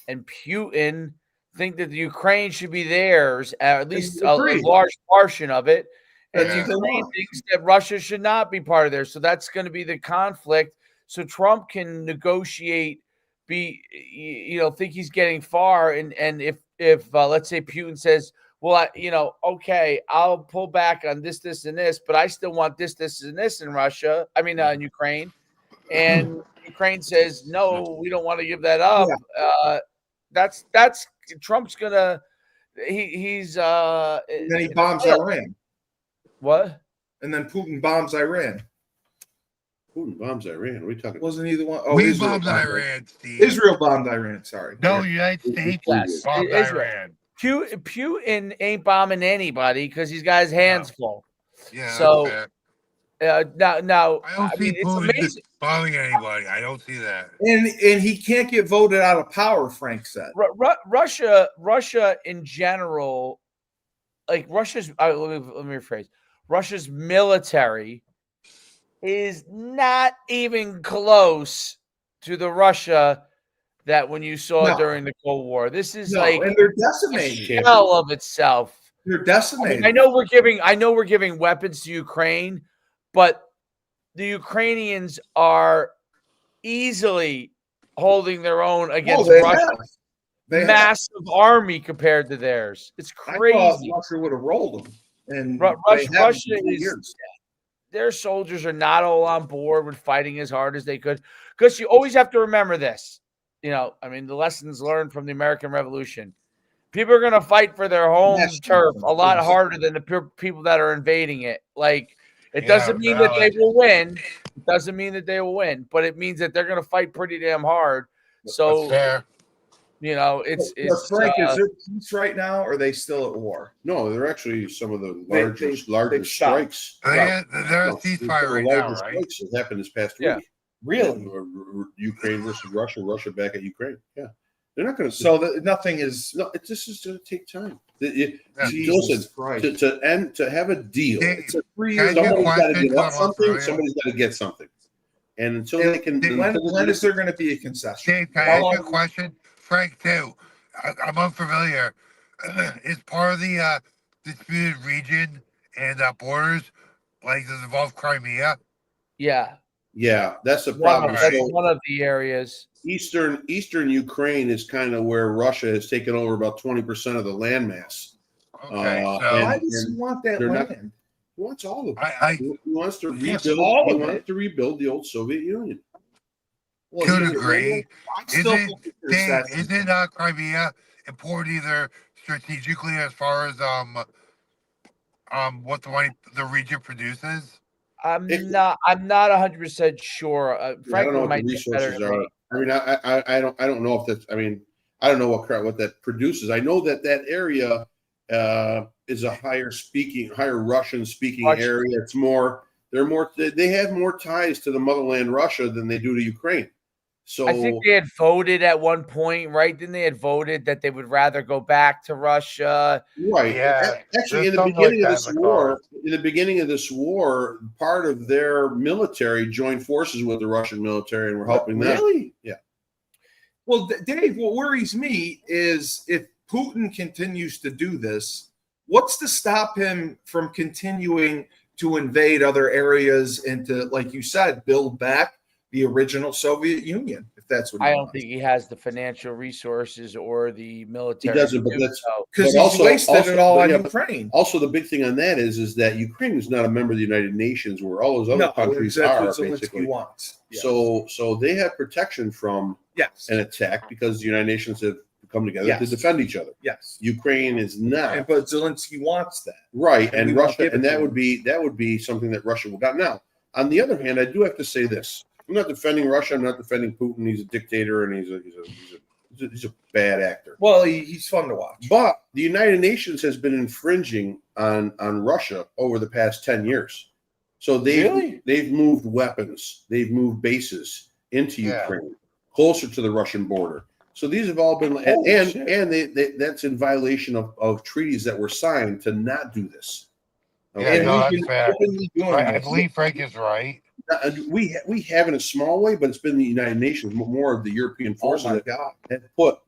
and Putin think that the Ukraine should be theirs, at least a large portion of it. And the Ukraine thinks that Russia should not be part of theirs. So that's going to be the conflict. So Trump can negotiate, think he's getting far. And if let's say Putin says, well, okay, I'll pull back on this, and this, but I still want this, and this in Russia. I mean, in Ukraine. And Ukraine says, no, we don't want to give that up. Yeah. That's Trump's gonna. He's. And then he bombs Iran. What? And then Putin bombs Iran. Putin bombs Iran. What are we talking? Wasn't either one? Oh, we Israel bombed Iran, Steve. Israel bombed Iran. Sorry. No, United States bombed Iran. Putin ain't bombing anybody because he's got his hands full. Yeah. So now I don't see Putin bombing anybody. I don't see that. And he can't get voted out of power. Frank said. Russia in general, like Russia's. Let me rephrase. Russia's military is not even close to the Russia that when you saw during the Cold War. This is and they're decimated. A shell of itself. They're decimated. I know we're giving weapons to Ukraine, but the Ukrainians are easily holding their own against Russia. Massive army compared to theirs. It's crazy. I thought Russia would have rolled them. And Russia is. Their soldiers are not all on board with fighting as hard as they could, because you always have to remember this. The lessons learned from the American Revolution. People are going to fight for their home turf a lot harder than the people that are invading it. Like, it doesn't mean that they will win. It doesn't mean that they will win, but it means that they're going to fight pretty damn hard So fair. It's Frank, is there peace right now, or are they still at war? No, they're actually some of the largest strikes. They're a ceasefire right now, right? Strikes that happened this past Yeah. week. Really? Ukraine versus Russia, Russia back at Ukraine. Yeah. They're not going to. So nothing is. No, this is going to take time. Jesus Christ. To have a deal. It's a 3 year. Somebody's got to give up something. Somebody's got to get something. And until they can. When is there going to be a concession? Dave, can I ask you a question? Frank, too. I'm unfamiliar. Is part of the disputed region and borders, like, does it involve Crimea? Yeah. Yeah, that's the problem. That's one of the areas. Eastern Ukraine is kind of where Russia has taken over about 20% of the landmass. Okay, so why does he want that land? He wants all of it. He wants to rebuild. He wants to rebuild the old Soviet Union. To a degree, isn't Crimea important either strategically as far as what the region produces? I'm not 100% sure. Frank might the resources are. I mean, I don't know if that's. I mean, I don't know what that produces. I know that area is a higher Russian speaking area. It's more. They have more ties to the motherland Russia than they do to Ukraine. So I think they had voted at one point, right? Didn't they had voted that they would rather go back to Russia? Right. Yeah. Actually, in the beginning of this war, part of their military joined forces with the Russian military and were helping them. Really? Yeah. Well, Dave, what worries me is if Putin continues to do this, what's to stop him from continuing to invade other areas and to, like you said, build back the original Soviet Union, if that's what I don't think he has the financial resources or the military. He doesn't, but that's because he's wasted it all on Ukraine. Also, the big thing on that is that Ukraine is not a member of the United Nations, where all those other countries are. Basically, wants. Yes. So they have protection from an attack because the United Nations have come together to defend each other. Yes, Ukraine is not, but Zelensky wants that, right? And Russia, and that would be something that Russia will got. Now, on the other hand, I do have to say this. I'm not defending Russia. I'm not defending Putin. He's a dictator, and he's a bad actor. Well, he's fun to watch. But the United Nations has been infringing on Russia over the past 10 years. So they've moved weapons, they've moved bases into Ukraine, closer to the Russian border. So these have all been, that's in violation of treaties that were signed to not do this. Okay? Yeah, that's fair. I believe Frank is right. We have in a small way, but it's been the United Nations, more of the European forces that have put.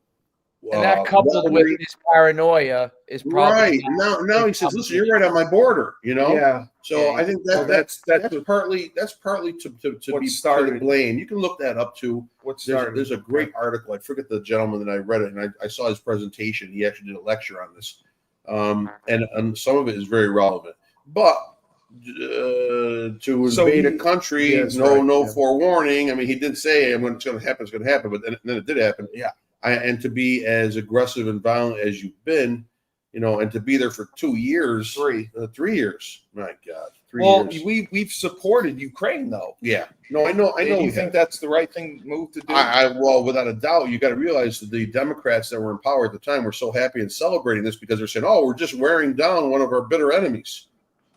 And that coupled with his paranoia is probably right. Now he says, "Listen, you're right on my border," you know. Yeah. So I think that's partly to be started to blame. You can look that up too. There's a great article. I forget the gentleman that I read it, and I saw his presentation. He actually did a lecture on this, and some of it is very relevant, but. To invade a country, no forewarning. I mean, he did say, when it's going to happen, it's going to happen, but then it did happen. Yeah. And to be as aggressive and violent as you've been, and to be there for 2 years, 3 years. My God, 3 years. Well, we've supported Ukraine though. Yeah. No, I know. Do you think that's the right move to do? Well, without a doubt, you got to realize that the Democrats that were in power at the time were so happy and celebrating this because they're saying, "Oh, we're just wearing down one of our bitter enemies."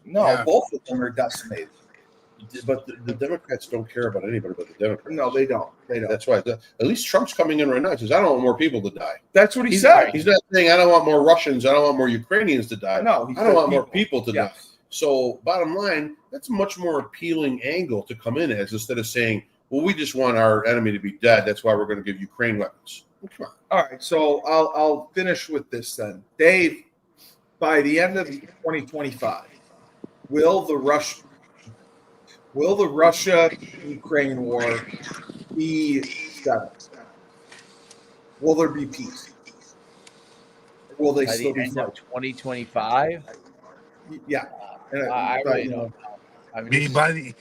No, both of them are decimated. But the Democrats don't care about anybody but the Democrats. No, they don't. That's why. At least Trump's coming in right now. He says, "I don't want more people to die." That's what he said. He's not saying, "I don't want more Russians. I don't want more Ukrainians to die." No, I don't want more people to die. So, bottom line, that's a much more appealing angle to come in as instead of saying, "Well, we just want our enemy to be dead. That's why we're going to give Ukraine weapons." Well, come on. All right. So I'll finish with this then, Dave. By the end of 2025. Will the Russia-Ukraine war be settled? Will there be peace? Will they still be 2025? Yeah. I really don't know. I mean, you mean by the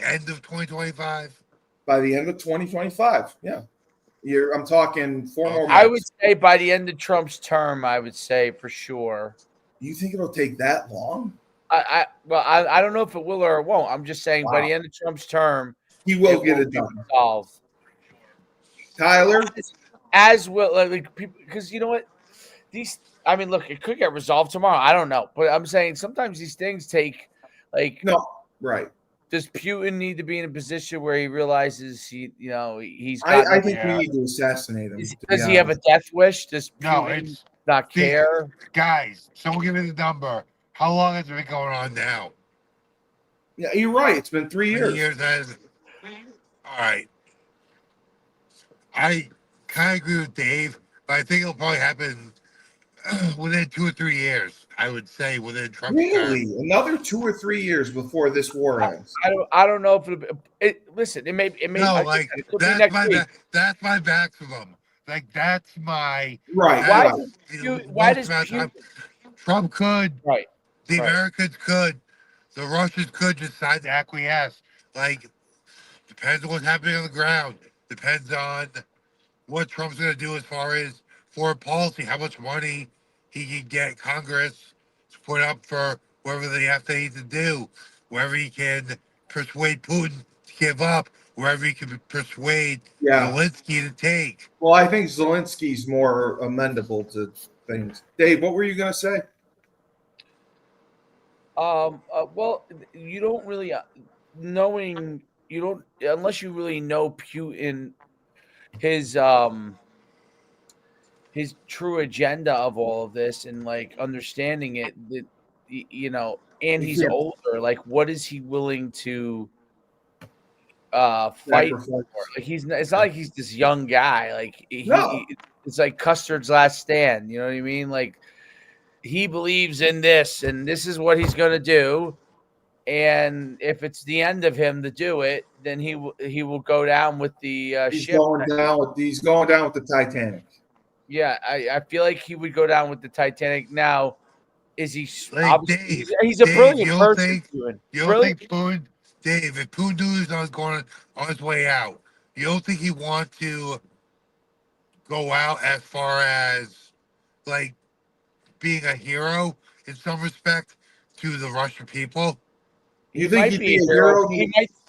end of 2025? By the end of 2025, yeah. I'm talking 4 more months. I would say by the end of Trump's term, I would say for sure. You think it'll take that long? I don't know if it will or it won't. I'm just saying by the end of Trump's term, he will get it done. Solved. Tyler, as well, like people, because you know what, these. I mean, look, it could get resolved tomorrow. I don't know, but I'm saying sometimes these things take like. no, right. Does Putin need to be in a position where he realizes he's got? I think we need to assassinate him. Does he have a death wish? Does Putin not care? Guys, someone give me the number. How long has it been going on now? Yeah, you're right. It's been 3 years. All right. I kind of agree with Dave, but I think it'll probably happen within 2 or 3 years. I would say within Trump's Really, term. another 2 or 3 years before this war ends. I don't know if listen. It may. No, like that's my maximum. Like that's my right. Why does Putin, Trump could, right? The Americans could, the Russians could decide to acquiesce. Like depends on what's happening on the ground. Depends on what Trump's going to do as far as foreign policy, how much money he can get Congress to put up for whatever they have to need to do, wherever he can persuade Putin to give up, wherever he can persuade Zelensky to take. Well, I think Zelensky's more amenable to things. Dave, what were you going to say? Well, you don't really unless you really know Putin, his true agenda of all of this and like understanding it, that and he's older. Like, what is he willing to fight for? Like, it's not like he's this young guy. Like it's like Custard's Last Stand. You know what I mean? Like, he believes in this, and this is what he's going to do. And if it's the end of him to do it, then he will go down with the ship. He's going down with the Titanic. Yeah, I feel like he would go down with the Titanic. Now, is he? Like Dave, he's a brilliant person. You don't think Putin, Dave, if Putin knew he was going on his way out, you don't think he want to go out as far as like being a hero in some respect to the Russian people? You think he'd be a hero?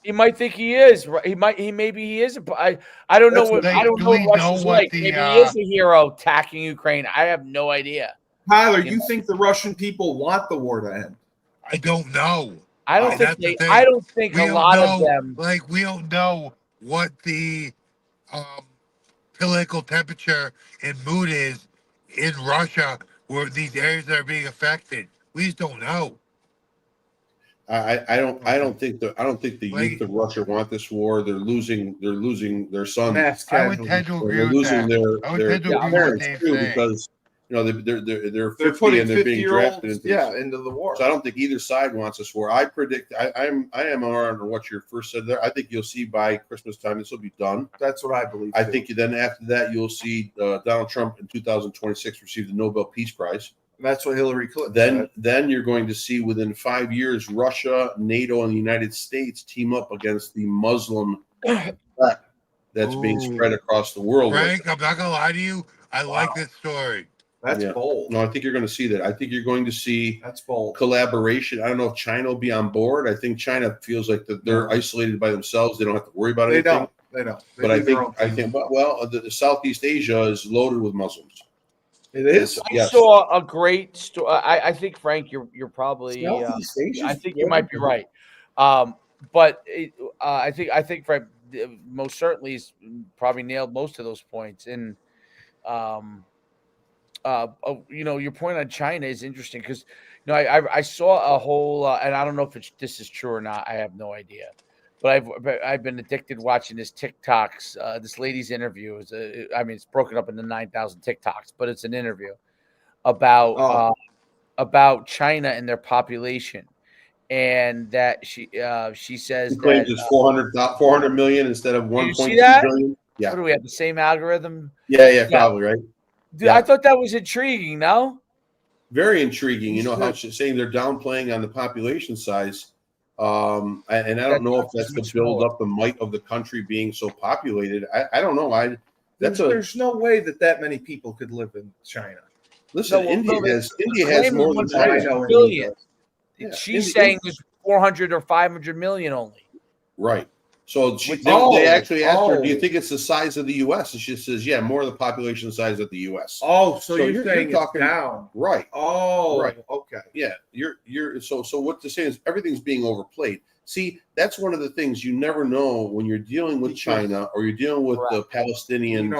He might think he is. Maybe he is. I don't know what. I don't know what Russia's like. Maybe he is a hero attacking Ukraine. I have no idea. Tyler, you think the Russian people want the war to end? I don't know. I don't think a lot of them. Like, we don't know what the political temperature and mood is in Russia, where these areas that are being affected. We just don't know. I don't think the youth of Russia want this war. They're losing their sons. I would tend to agree with losing that. their parents too, because they're 50 and they're being drafted into the war. So I don't think either side wants this war. I predict I am on what you first said there. I think you'll see by Christmas time this will be done. That's what I believe. I think then after that you'll see Donald Trump in 2026 receive the Nobel Peace Prize. That's what Hillary Clinton said. Then you're going to see within 5 years Russia, NATO, and the United States team up against the Muslim threat that's being spread across the world. Frank, I'm not gonna lie to you. I like this story. That's bold. No, I think you're going to see that. I think you're going to see that's bold collaboration. I don't know if China will be on board. I think China feels like that they're isolated by themselves. They don't have to worry about anything. They don't. But I think the Southeast Asia is loaded with Muslims. It is. I saw a great story. I think, Frank, you're probably. I think you might be right. But I think Frank most certainly is probably nailed most of those points. And your point on China is interesting because I saw a whole and I don't know if this is true or not. I have no idea. But I've been addicted watching this TikToks. This lady's interview it's broken up into 9,000 TikToks, but it's an interview about China and their population, and that she says that it's 400 million instead of 1.2 billion. Yeah. What do we have? The same algorithm? Yeah, probably right. Dude, I thought that was intriguing. No, very intriguing. You know how she's saying they're downplaying on the population size. And I don't know if that's to build up the might of the country being so populated. I don't know. There's no way that many people could live in China. Listen, India has more than China. Billion. She's saying there's 400 or 500 million only. Right. So they actually asked her, do you think it's the size of the U.S.? And she says, yeah, more of the population size of the U.S. Oh, so you're saying talking down. Right. Oh, right. Okay. Yeah. So what to say is everything's being overplayed. See, that's one of the things you never know when you're dealing with China or you're dealing with the Palestinians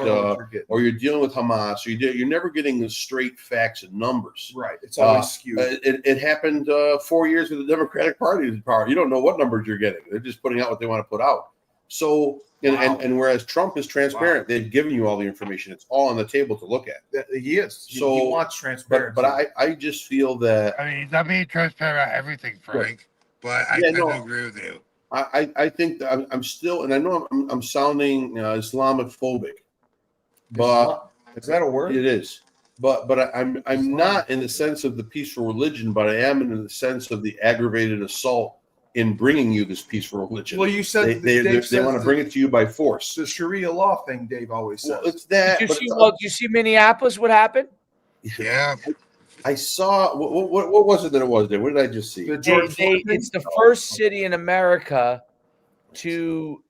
or you're dealing with Hamas. Or you're never getting the straight facts and numbers. Right. It's always skewed. It happened 4 years with the Democratic Party in power. You don't know what numbers you're getting. They're just putting out what they want to put out. So, and whereas Trump is transparent, they've given you all the information. It's all on the table to look at. He is. So he wants transparency. But I just feel that. I mean, he's not being transparent about everything, Frank. Right. But I tend to agree with you. I think that I'm still, and I know I'm sounding Islamophobic, but is that a word? It is. But I'm not in the sense of the peaceful religion, but I am in the sense of the aggravated assault in bringing you this peaceful religion. Well, you said they want to bring it to you by force. The Sharia law thing, Dave always says. Well, it's that. Did you see Minneapolis? What happened? Yeah. I saw what was it that it was there? What did I just see? It's the first city in America to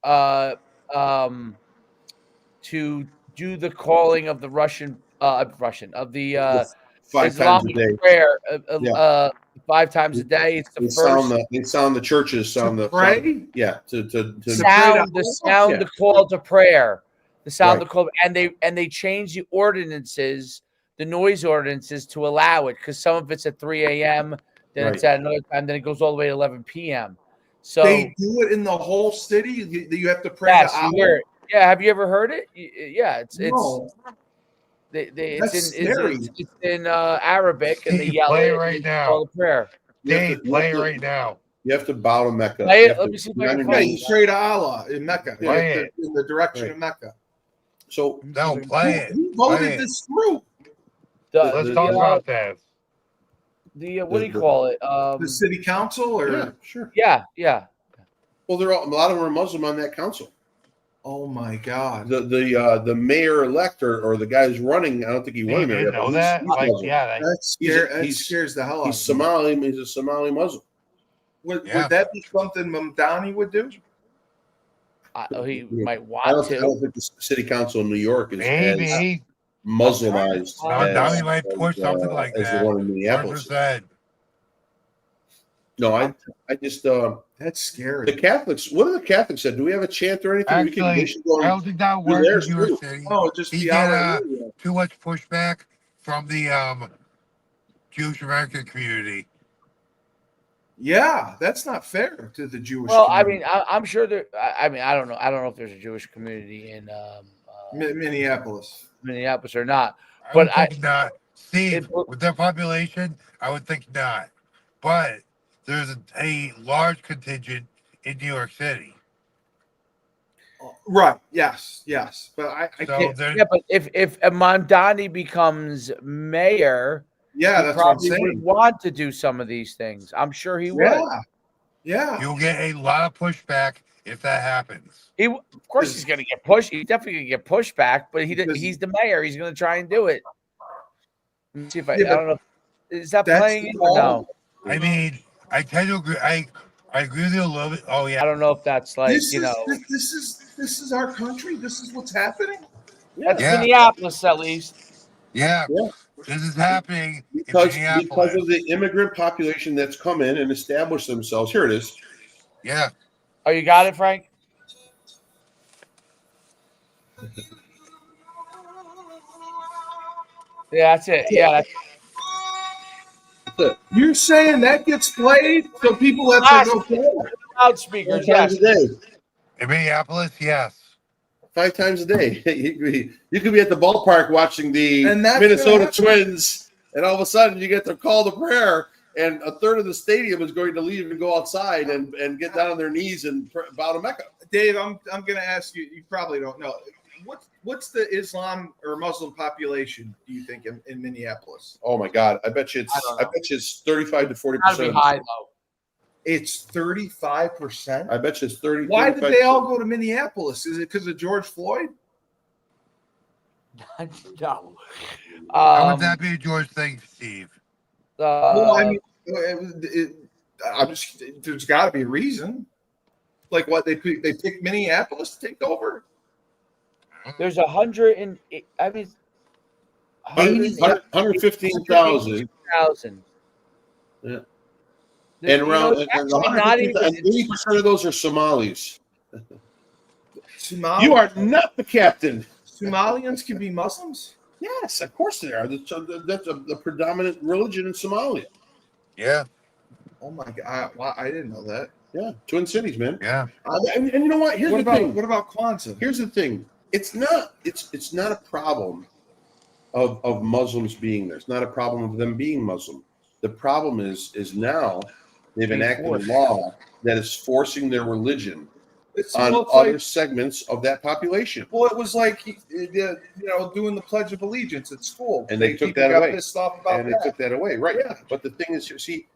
do the calling of the Russian of the 5 times a day prayer 5 times a day. It's the first. They sound the churches sound the pray. To sound the call to prayer. The sound the call, and they changed the ordinances. The noise ordinances to allow it because some of it's at 3 a.m., then it's at another time, then it goes all the way to 11 p.m. So they do it in the whole city. You have to pray. Yes, yeah. Have you ever heard it? Yeah, it's in Arabic, and they yell play it right now. Call the prayer. Dave, play right now. You have to bow to Mecca. Let me see. You pray to Allah in Mecca. In the direction of Mecca. So play it. Who voted this through? Let's talk about that. What do you call it? The city council, or sure. Yeah. Well, a lot of them are Muslim on that council. Oh my God! The mayor elect or the guy who's running, I don't think he won there. You know that? That scares the hell out of me. He's Somali. He's a Somali Muslim. Would that be something Mamdani would do? He might want to. I don't think the city council in New York is maybe Muslimized. Mamdani might push something like that. As the one in Minneapolis. 100%. No, I just that's scary. The Catholics. What do the Catholics said? Do we have a chant or anything? Actually, I don't think that works in New York City. Oh, just he get too much pushback from the Jewish American community. Yeah, that's not fair to the Jewish. Well, community. I mean, I'm sure there. I mean, I don't know. I don't know if there's a Jewish community in Minneapolis or not. But I think not. Steve, with their population, I would think not. But there's a large contingent in New York City. Right. Yes. But I can't. Yeah, but if Mamdani becomes mayor, that's probably what I'm saying. would want to do some of these things. I'm sure he would. Yeah. You'll get a lot of pushback if that happens. Of course, he's going to get pushed. He's definitely going to get pushback, but he's the mayor. He's going to try and do it. Let me see if I don't know. Is that playing or no? I mean, I tend to agree. I agree with you a little bit. Oh yeah. I don't know if that's like this is our country. This is what's happening. That's Minneapolis, at least. Yeah. This is happening because of the immigrant population that's come in and established themselves. Here it is. Yeah. Oh, you got it, Frank? Yeah, that's it. Yeah. You're saying that gets played, so people have to go play loudspeakers. 5 times a day. In Minneapolis, yes. 5 times a day. You could be at the ballpark watching the Minnesota Twins, and all of a sudden you get the call to prayer, and a third of the stadium is going to leave and go outside and get down on their knees and bow to Mecca. Dave, I'm going to ask you. You probably don't know. What's the Islam or Muslim population, do you think, in Minneapolis? Oh my God, I bet you it's 35 to 40%. That'd be high though. It's 35%. I bet you it's 30. Why did they all go to Minneapolis? Is it because of George Floyd? No. How would that be a George thing, Steve? Well, I mean, there's got to be a reason. Like what they picked Minneapolis to take over. There's 100 and I mean 115,000. Yeah. And around and 80% of those are Somalis. Somali? You are not the captain. Somalians can be Muslims? Yes, of course they are. That's the predominant religion in Somalia. Yeah. Oh my God! Wow, I didn't know that. Yeah, Twin Cities, man. Yeah. And you know what? Here's the thing. What about Kwanzaa? Here's the thing. It's not a problem of Muslims being there. It's not a problem of them being Muslim. The problem is now they've enacted a law that is forcing their religion on other segments of that population. Well, it was like doing the Pledge of Allegiance at school, and they took that away. Pissed off about they took that away, right? Yeah. But the thing is, you see,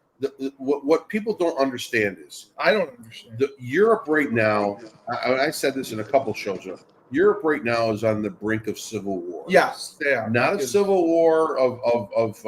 what people don't understand is I don't understand. Europe right now. I said this in a couple shows. Europe right now is on the brink of civil war. Yes, they are. Not a civil war of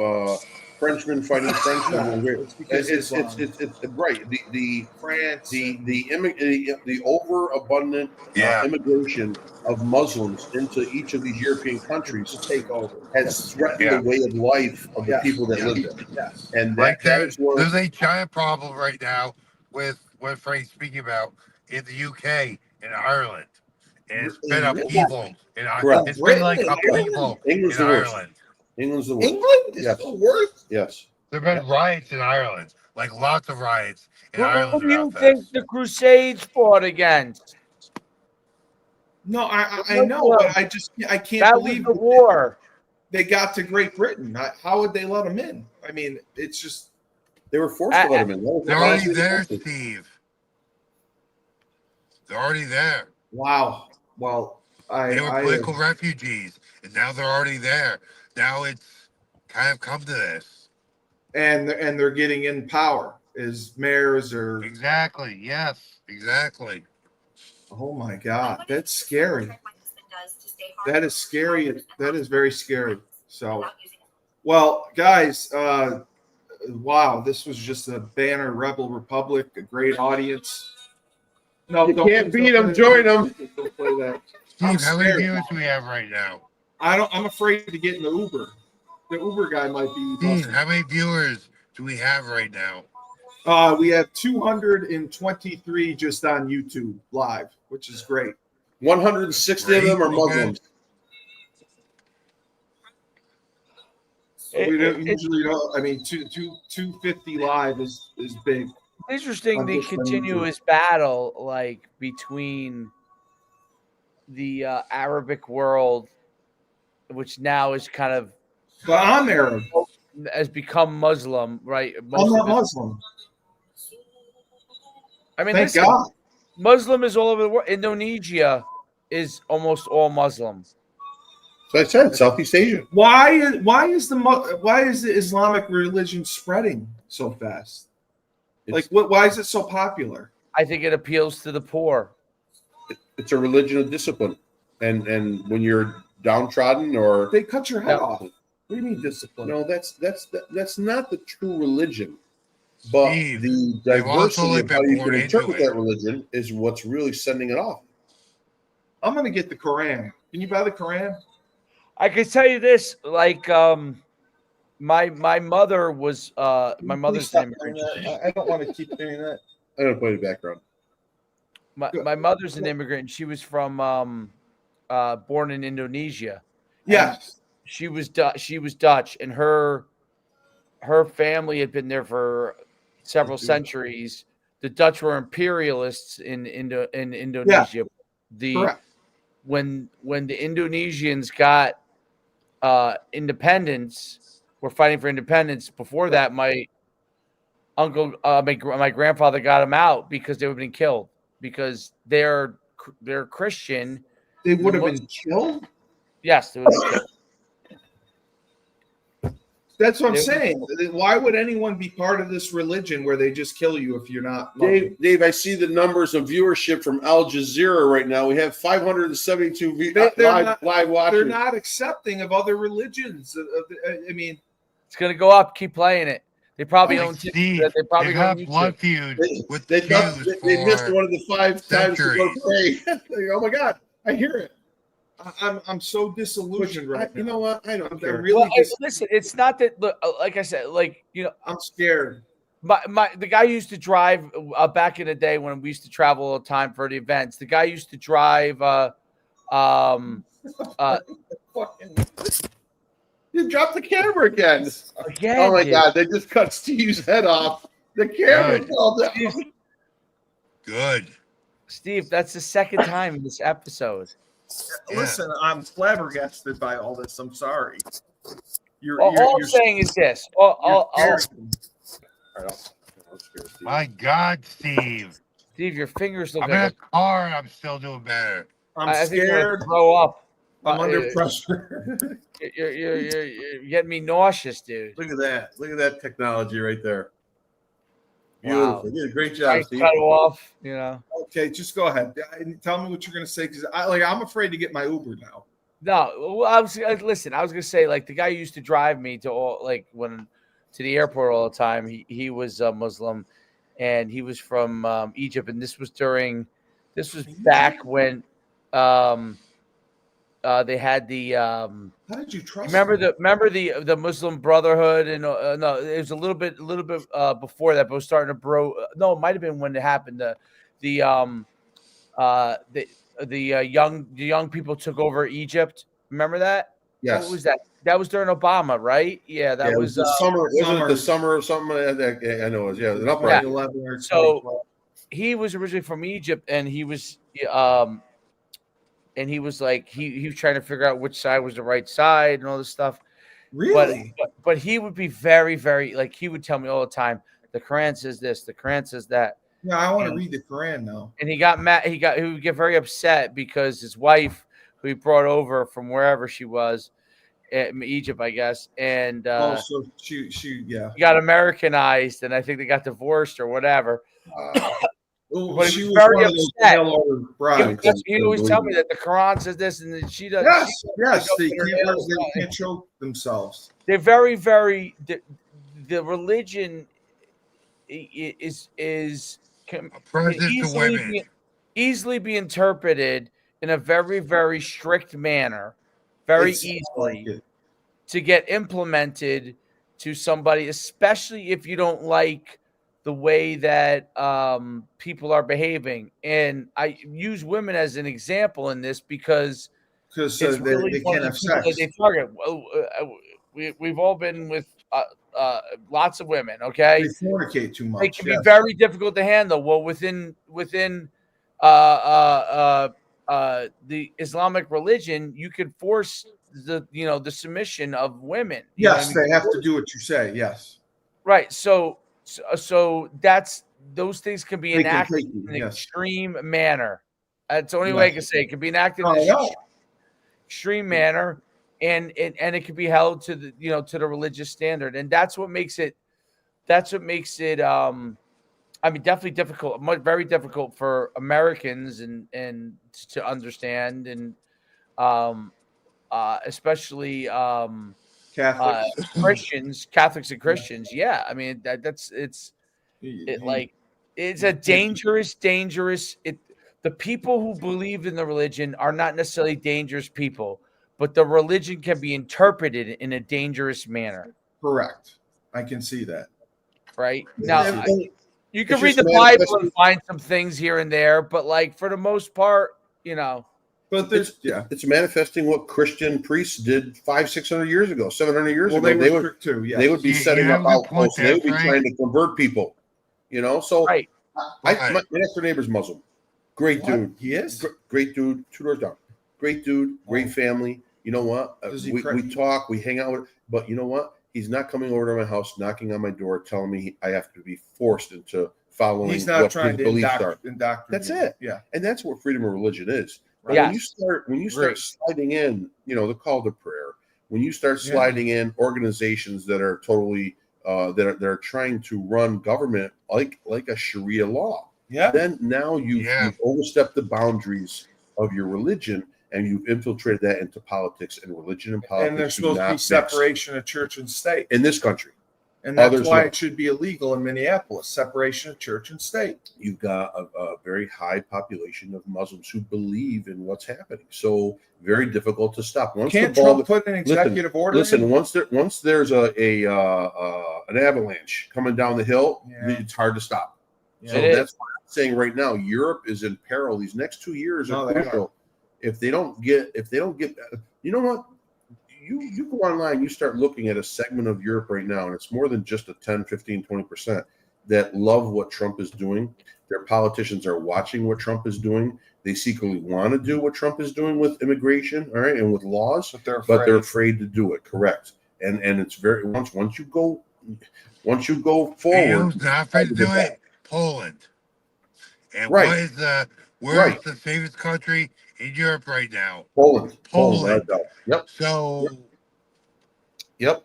Frenchmen fighting Frenchmen. It's right. The France, the overabundant immigration of Muslims into each of these European countries to take over has threatened the way of life of the people that live there. Yes. And there's a giant problem right now with what Frank's speaking about in the UK and Ireland. And it's been upheaval in Ireland. It's been like upheaval in Ireland. England's the worst. England is the worst? Yes. There have been riots in Ireland, like lots of riots in Ireland. Who do you think the Crusades fought against? No, I know, but I can't believe the war. They got to Great Britain. How would they let them in? I mean, it's just they were forced to let them in. They're already there, Steve. They're already there. Wow. Well, they were political refugees, and now they're already there. Now it's kind of come to this, and they're getting in power as mayors or exactly. Yes, exactly. Oh my God, that's scary. That is scary. That is very scary. So, well, guys, wow, this was just a banner Rebel Republic, a great audience. No, you can't beat them. Join them. Don't play that. Steve, how many viewers do we have right now? I'm afraid to get in the Uber. The Uber guy might be. Steve, how many viewers do we have right now? We have 223 just on YouTube live, which is great. 160 of them are Muslims. We don't usually don't. I mean, 250 live is big. Interesting. They continue this battle like between the Arabic world, which now is kind of. But I'm Arab. Has become Muslim, right? I'm not Muslim. I mean, thank God. Muslim is all over the world. Indonesia is almost all Muslim. So I said Southeast Asia. Why is the Islamic religion spreading so fast? Why is it so popular? I think it appeals to the poor. It's a religion of discipline, and when you're downtrodden or they cut your head off. What do you mean discipline? No, that's not the true religion. But Steve, the diversity of how you can interpret that religion is what's really sending it off. I'm going to get the Quran. Can you buy the Quran? I can tell you this, like my mother was my mother's an immigrant. I don't want to keep doing that. I don't play the background. My mother's an immigrant. She was from born in Indonesia. Yes. She was Dutch, and her family had been there for several centuries. The Dutch were imperialists in Indonesia. Yeah. When the Indonesians got independence, were fighting for independence. Before that, my grandfather got them out because they would have been killed because they're Christian. They would have been killed? Yes, they would have been killed. That's what I'm saying. Why would anyone be part of this religion where they just kill you if you're not Muslim? Dave, I see the numbers of viewership from Al Jazeera right now. We have 572 live watchers. They're not accepting of other religions. I mean, it's going to go up. Keep playing it. They probably own Steve. They probably have blood feud with they missed one of the 5 times to go play. Oh my God, I hear it. I'm so disillusioned right now. You know what? I don't care. Really listen, it's not that. Look, like I said, like I'm scared. The guy used to drive back in the day when we used to travel all the time for the events. The guy used to drive. You dropped the camera again. Again. Oh my God! They just cut Steve's head off. The camera fell down. Good. Steve, that's the second time in this episode. Listen, I'm flabbergasted by all this. I'm sorry. All I'm saying is this. My God, Steve. Steve, your fingers look I'm like in a car and I'm still doing better. I'm scared. Grow up. I'm under pressure. You're getting me nauseous, dude. Look at that. Look at that technology right there. Wow. Beautiful. You did a great job, Steve. Cut off, Okay, just go ahead. Tell me what you're going to say because I'm afraid to get my Uber now. No, well, I was going to say, like, the guy who used to drive me to the airport all the time. He was a Muslim, and he was from Egypt, and this was back when they had the how did you trust? Remember the Muslim Brotherhood, and no, it was a little bit before that, but it was starting to no, it might have been when it happened. The young people took over Egypt. Remember that? Yes. What was that? That was during Obama, right? Yeah, that was the summer. Wasn't it the summer or something? I know it was. Yeah, an uprising. Yeah. So he was originally from Egypt, and he was like he was trying to figure out which side was the right side and all this stuff. Really? But he would be very, very, like, he would tell me all the time, the Quran says this, the Quran says that. Yeah, I want to read the Quran now. And he got mad. He would get very upset because his wife, who he brought over from wherever she was, in Egypt, I guess, and so she got Americanized, and I think they got divorced or whatever. But she was very upset. He always tell me that the Quran says this, and that she does. Yes, they can't choke themselves. They're very, very. The religion is easily be interpreted in a very, very strict manner, very easily to get implemented to somebody, especially if you don't like the way that people are behaving. And I use women as an example in this because it's really they can't have sex. They target. We've all been with lots of women. Okay, they fornicate too much. They can be very difficult to handle. Well, within the Islamic religion, you could force the submission of women. Yes, they have to do what you say. Yes, right. So that's those things can be enacted in an extreme manner. That's the only way I can say it can be enacted in an extreme manner, and it can be held to the to the religious standard, and that's what makes it. I mean, definitely difficult, very difficult for Americans and to understand, and especially Catholics and Christians. Yeah, I mean it's a dangerous. The people who believe in the religion are not necessarily dangerous people, but the religion can be interpreted in a dangerous manner. Correct. I can see that. Right now. You can read the Bible and find some things here and there, but like for the most part, But it's manifesting what Christian priests did 500-600 years ago, 700 years ago. They would be setting up outposts. They would be trying to convert people. So right. My next door neighbor's Muslim. Great dude. He is great dude. 2 doors down. Great dude. Great family. You know what? We talk. We hang out. But you know what? He's not coming over to my house, knocking on my door, telling me I have to be forced into following He's not what trying his to beliefs are. That's it. Yeah. And that's what freedom of religion is. Right? Yes. When you start sliding in, the call to prayer, when you start sliding in organizations that are totally that are trying to run government like a Sharia law, then now you've overstepped the boundaries of your religion. And you've infiltrated that into politics, and religion and politics. And there's supposed to be separation of church and state in this country. And that's why it should be illegal in Minneapolis, separation of church and state. You've got a very high population of Muslims who believe in what's happening. So very difficult to stop. Can't Trump put an executive order? Listen, once there's an avalanche coming down the hill, it's hard to stop. Yeah, so that's why I'm saying right now, Europe is in peril. These next 2 years are crucial. If they don't get, you know what? You go online, you start looking at a segment of Europe right now, and it's more than just a 10, 15, 20% that love what Trump is doing. Their politicians are watching what Trump is doing. They secretly want to do what Trump is doing with immigration, all right, and with laws, but they're afraid to do it. Correct. And it's very once you go forward. Who's not afraid to do it? Poland. And what is where's the safest country in Europe right now? Poland. Yep.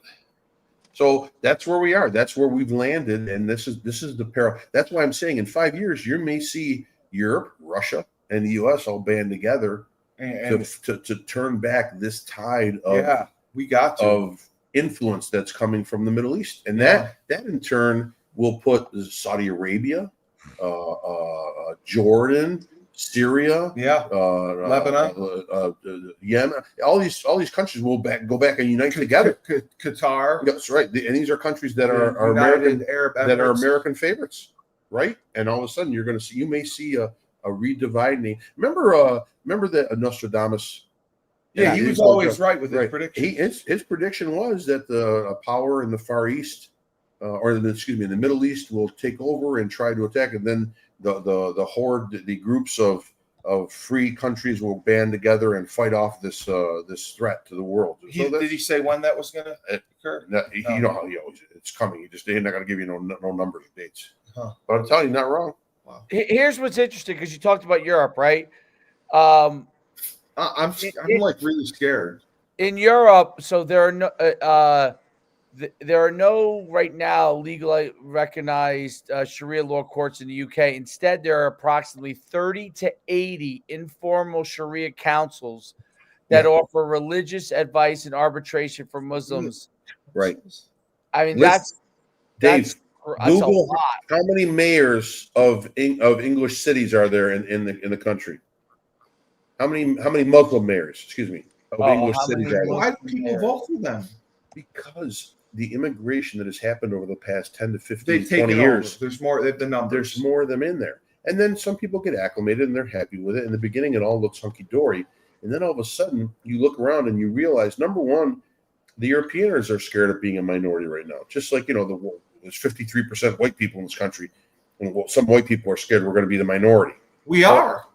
So that's where we are. That's where we've landed, and this is the peril. That's why I'm saying in 5 years you may see Europe, Russia, and the U.S. all band together to turn back this tide of influence that's coming from the Middle East, and that in turn will put Saudi Arabia, Jordan, Syria, Lebanon, Yemen, all these countries will go back and unite together. Qatar, that's right, and these are countries that are American, that are American favorites, right? And all of a sudden, you may see a redividing. Remember that Nostradamus? Yeah, he was always right with his prediction. His prediction was that the power in the Far East, in the Middle East, will take over and try to attack, and then the horde, the groups of free countries will band together and fight off this threat to the world. Did he say when that was going to occur? No. You know how it's coming. They're not going to give you no numbers or dates. But I'm telling you, not wrong. Wow. Here's what's interesting, because you talked about Europe, right? I'm like really scared. In Europe, so there are no right now legally recognized Sharia law courts in the UK. Instead, there are approximately 30 to 80 informal Sharia councils that offer religious advice and arbitration for Muslims. Right. I mean, Dave, Google how many mayors of English cities are there in the country? How many Muslim mayors? Excuse me. Of English cities are there? Why do people vote for them? Because the immigration that has happened over the past 10 to 15, 20 years. There's more of them in there. And then some people get acclimated and they're happy with it. In the beginning, it all looks hunky-dory. And then all of a sudden, you look around and you realize, number one, the Europeans are scared of being a minority right now. Just like, there's 53% white people in this country. And some white people are scared we're going to be the minority. We are.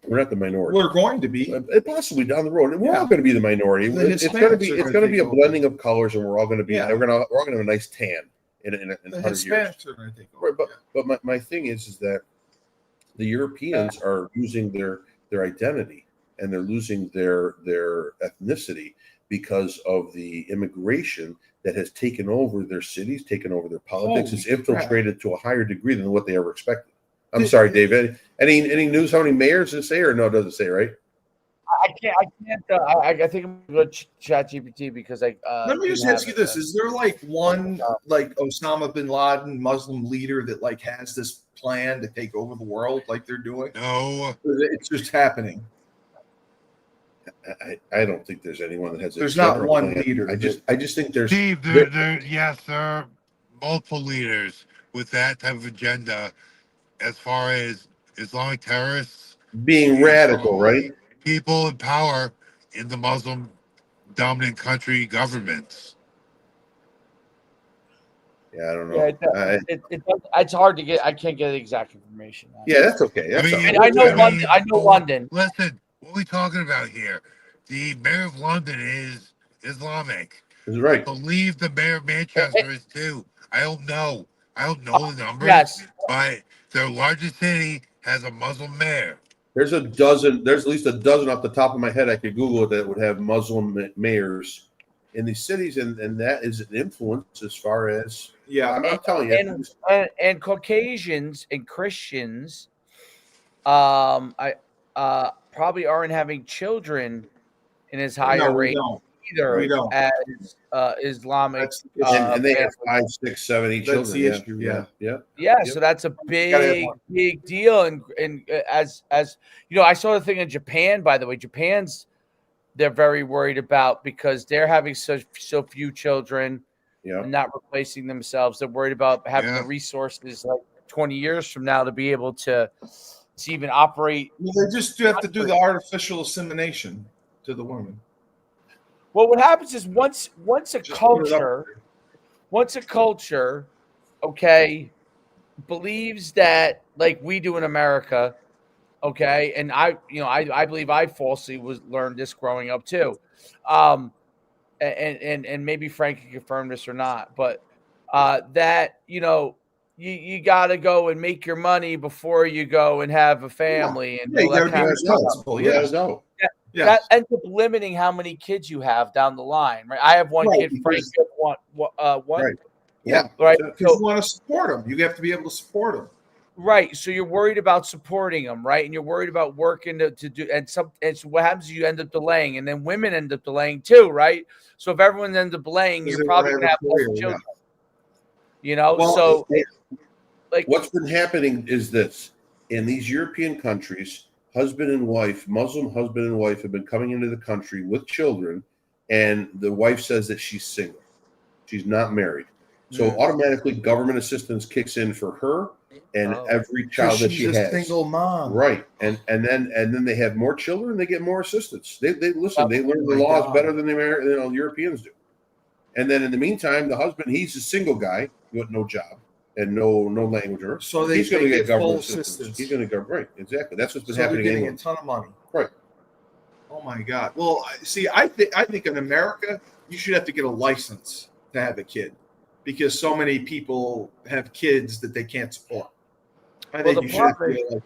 We're not the minority. We're going to be. Possibly down the road. We're all going to be the minority. It's going to be a blending of colors, and we're all going to be. We're going to have a nice tan in 100 years. Right, but my thing is that the Europeans are losing their identity, and they're losing their ethnicity because of the immigration that has taken over their cities, taken over their politics. It's infiltrated to a higher degree than what they ever expected. I'm sorry, Dave. Any news? How many mayors does it say, or no? It doesn't say, right? I can't. I think I'm going to chat GPT because I. Let me just ask you this: is there one Osama bin Laden Muslim leader that has this plan to take over the world like they're doing? No, it's just happening. I don't think there's anyone that has. There's not one leader. I just think there's. Steve, there are multiple leaders with that type of agenda. As far as Islamic terrorists being radical, right? People in power in the Muslim dominant country governments. Yeah, I don't know. Yeah, it's hard to get. I can't get exact information. Yeah, that's okay. I know London. I know London. Listen, what are we talking about here? The mayor of London is Islamic. That's right. I believe the mayor of Manchester is too. I don't know the numbers, but their largest city has a Muslim mayor. There's at least a dozen off the top of my head I could Google it that would have Muslim mayors in these cities, and that is an influence as far as I'm telling you. And Caucasians and Christians, probably aren't having children in as high a rate either as Islamic. And they have 5, 6, 7, 8 children. The issue. Yeah. So that's a big deal. And as you know, I saw the thing in Japan. By the way, they're very worried about because they're having so few children and not replacing themselves. They're worried about having the resources like 20 years from now to be able to even operate. Well, they just have to do the artificial insemination to the women. Well, what happens is once a culture, okay, believes that like we do in America, okay, and I believe I falsely learned this growing up too, and maybe Frank can confirm this or not, but that you got to go and make your money before you go and have a family and all that kind of stuff. That ends up limiting how many kids you have down the line, right? I have one kid. Frank one. Right. Yeah. Right. Because you want to support them. You have to be able to support them. Right. So you're worried about supporting them, right? And you're worried about working to do. And so what happens is you end up delaying, and then women end up delaying too, right? So if everyone ends up delaying, you're probably going to have less children. So like what's been happening is this: in these European countries, Muslim husband and wife have been coming into the country with children, and the wife says that she's single. She's not married. So automatically government assistance kicks in for her and every child that she has. She's a single mom. Right. And then they have more children, they get more assistance. They listen, they learn the laws better than the Europeans do. And then in the meantime, the husband, he's a single guy with no job and no language. So he's going to get government assistance. He's going to go right. Exactly. That's what's been happening. They're getting a ton of money. Right. Oh my God. Well, see, I think in America, you should have to get a license to have a kid because so many people have kids that they can't support. I think you should.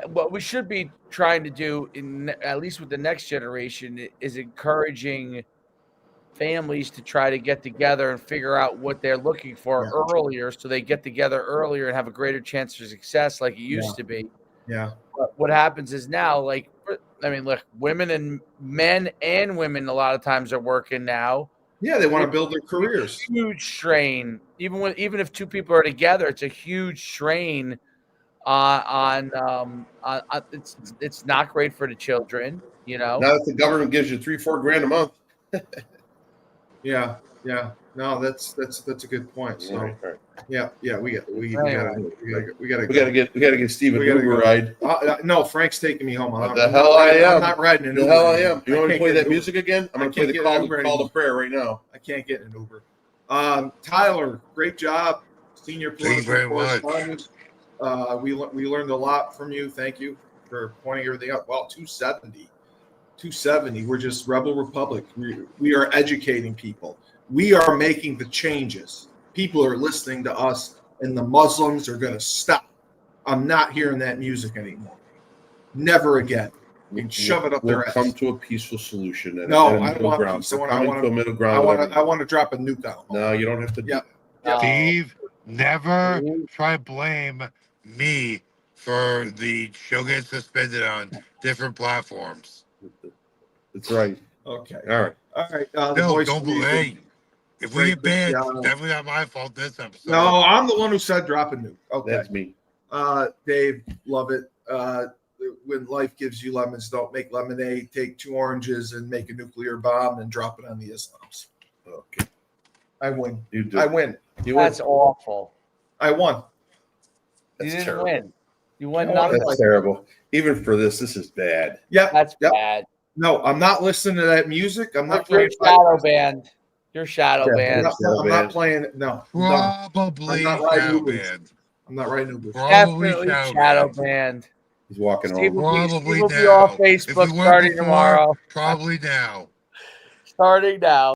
What we should be trying to do, at least with the next generation, is encouraging families to try to get together and figure out what they're looking for earlier, so they get together earlier and have a greater chance for success, like it used to be. Yeah. But what happens is now, like, I mean, look, men and women a lot of times are working now. Yeah, they want to build their careers. Huge strain, even if two people are together, it's a huge strain on it's not great for the children, Now that the government gives you $3-4 grand a month. Yeah. No, that's a good point. So right. yeah, we got to get Steven an Uber ride. No, Frank's taking me home. I'm not riding an Uber. The hell I am. You want me to play that music again? I'm going to play the call to prayer right now. I can't get an Uber. Tyler, great job, senior political correspondent. We learned a lot from you. Thank you for pointing everything up. Well, 270. We're just Rebel Republic. We are educating people. We are making the changes. People are listening to us, and the Muslims are going to stop. I'm not hearing that music anymore. Never again. Shove it up their ass. Come to a peaceful solution. I don't want peace. I want to drop a nuke on them. No, you don't have to do that. Steve, never try to blame me for the show getting suspended on different platforms. That's right. Okay. All right. No, don't blame. If we get banned, it's definitely not my fault this episode. No, I'm the one who said drop a nuke. Okay. That's me. Dave, love it. When life gives you lemons, don't make lemonade. Take 2 oranges and make a nuclear bomb and drop it on the Islams. Okay. I win. You do. I win. That's awful. I won. You didn't win. You won. That's terrible. Even for this is bad. Yeah, that's bad. No, I'm not listening to that music. I'm not playing shadow band. You're shadow band. I'm not playing it. No. Probably shadow band. I'm not writing Uber. Definitely shadow band. He's walking Steve home. Probably now. Be off Facebook starting tomorrow. Probably now. Starting now.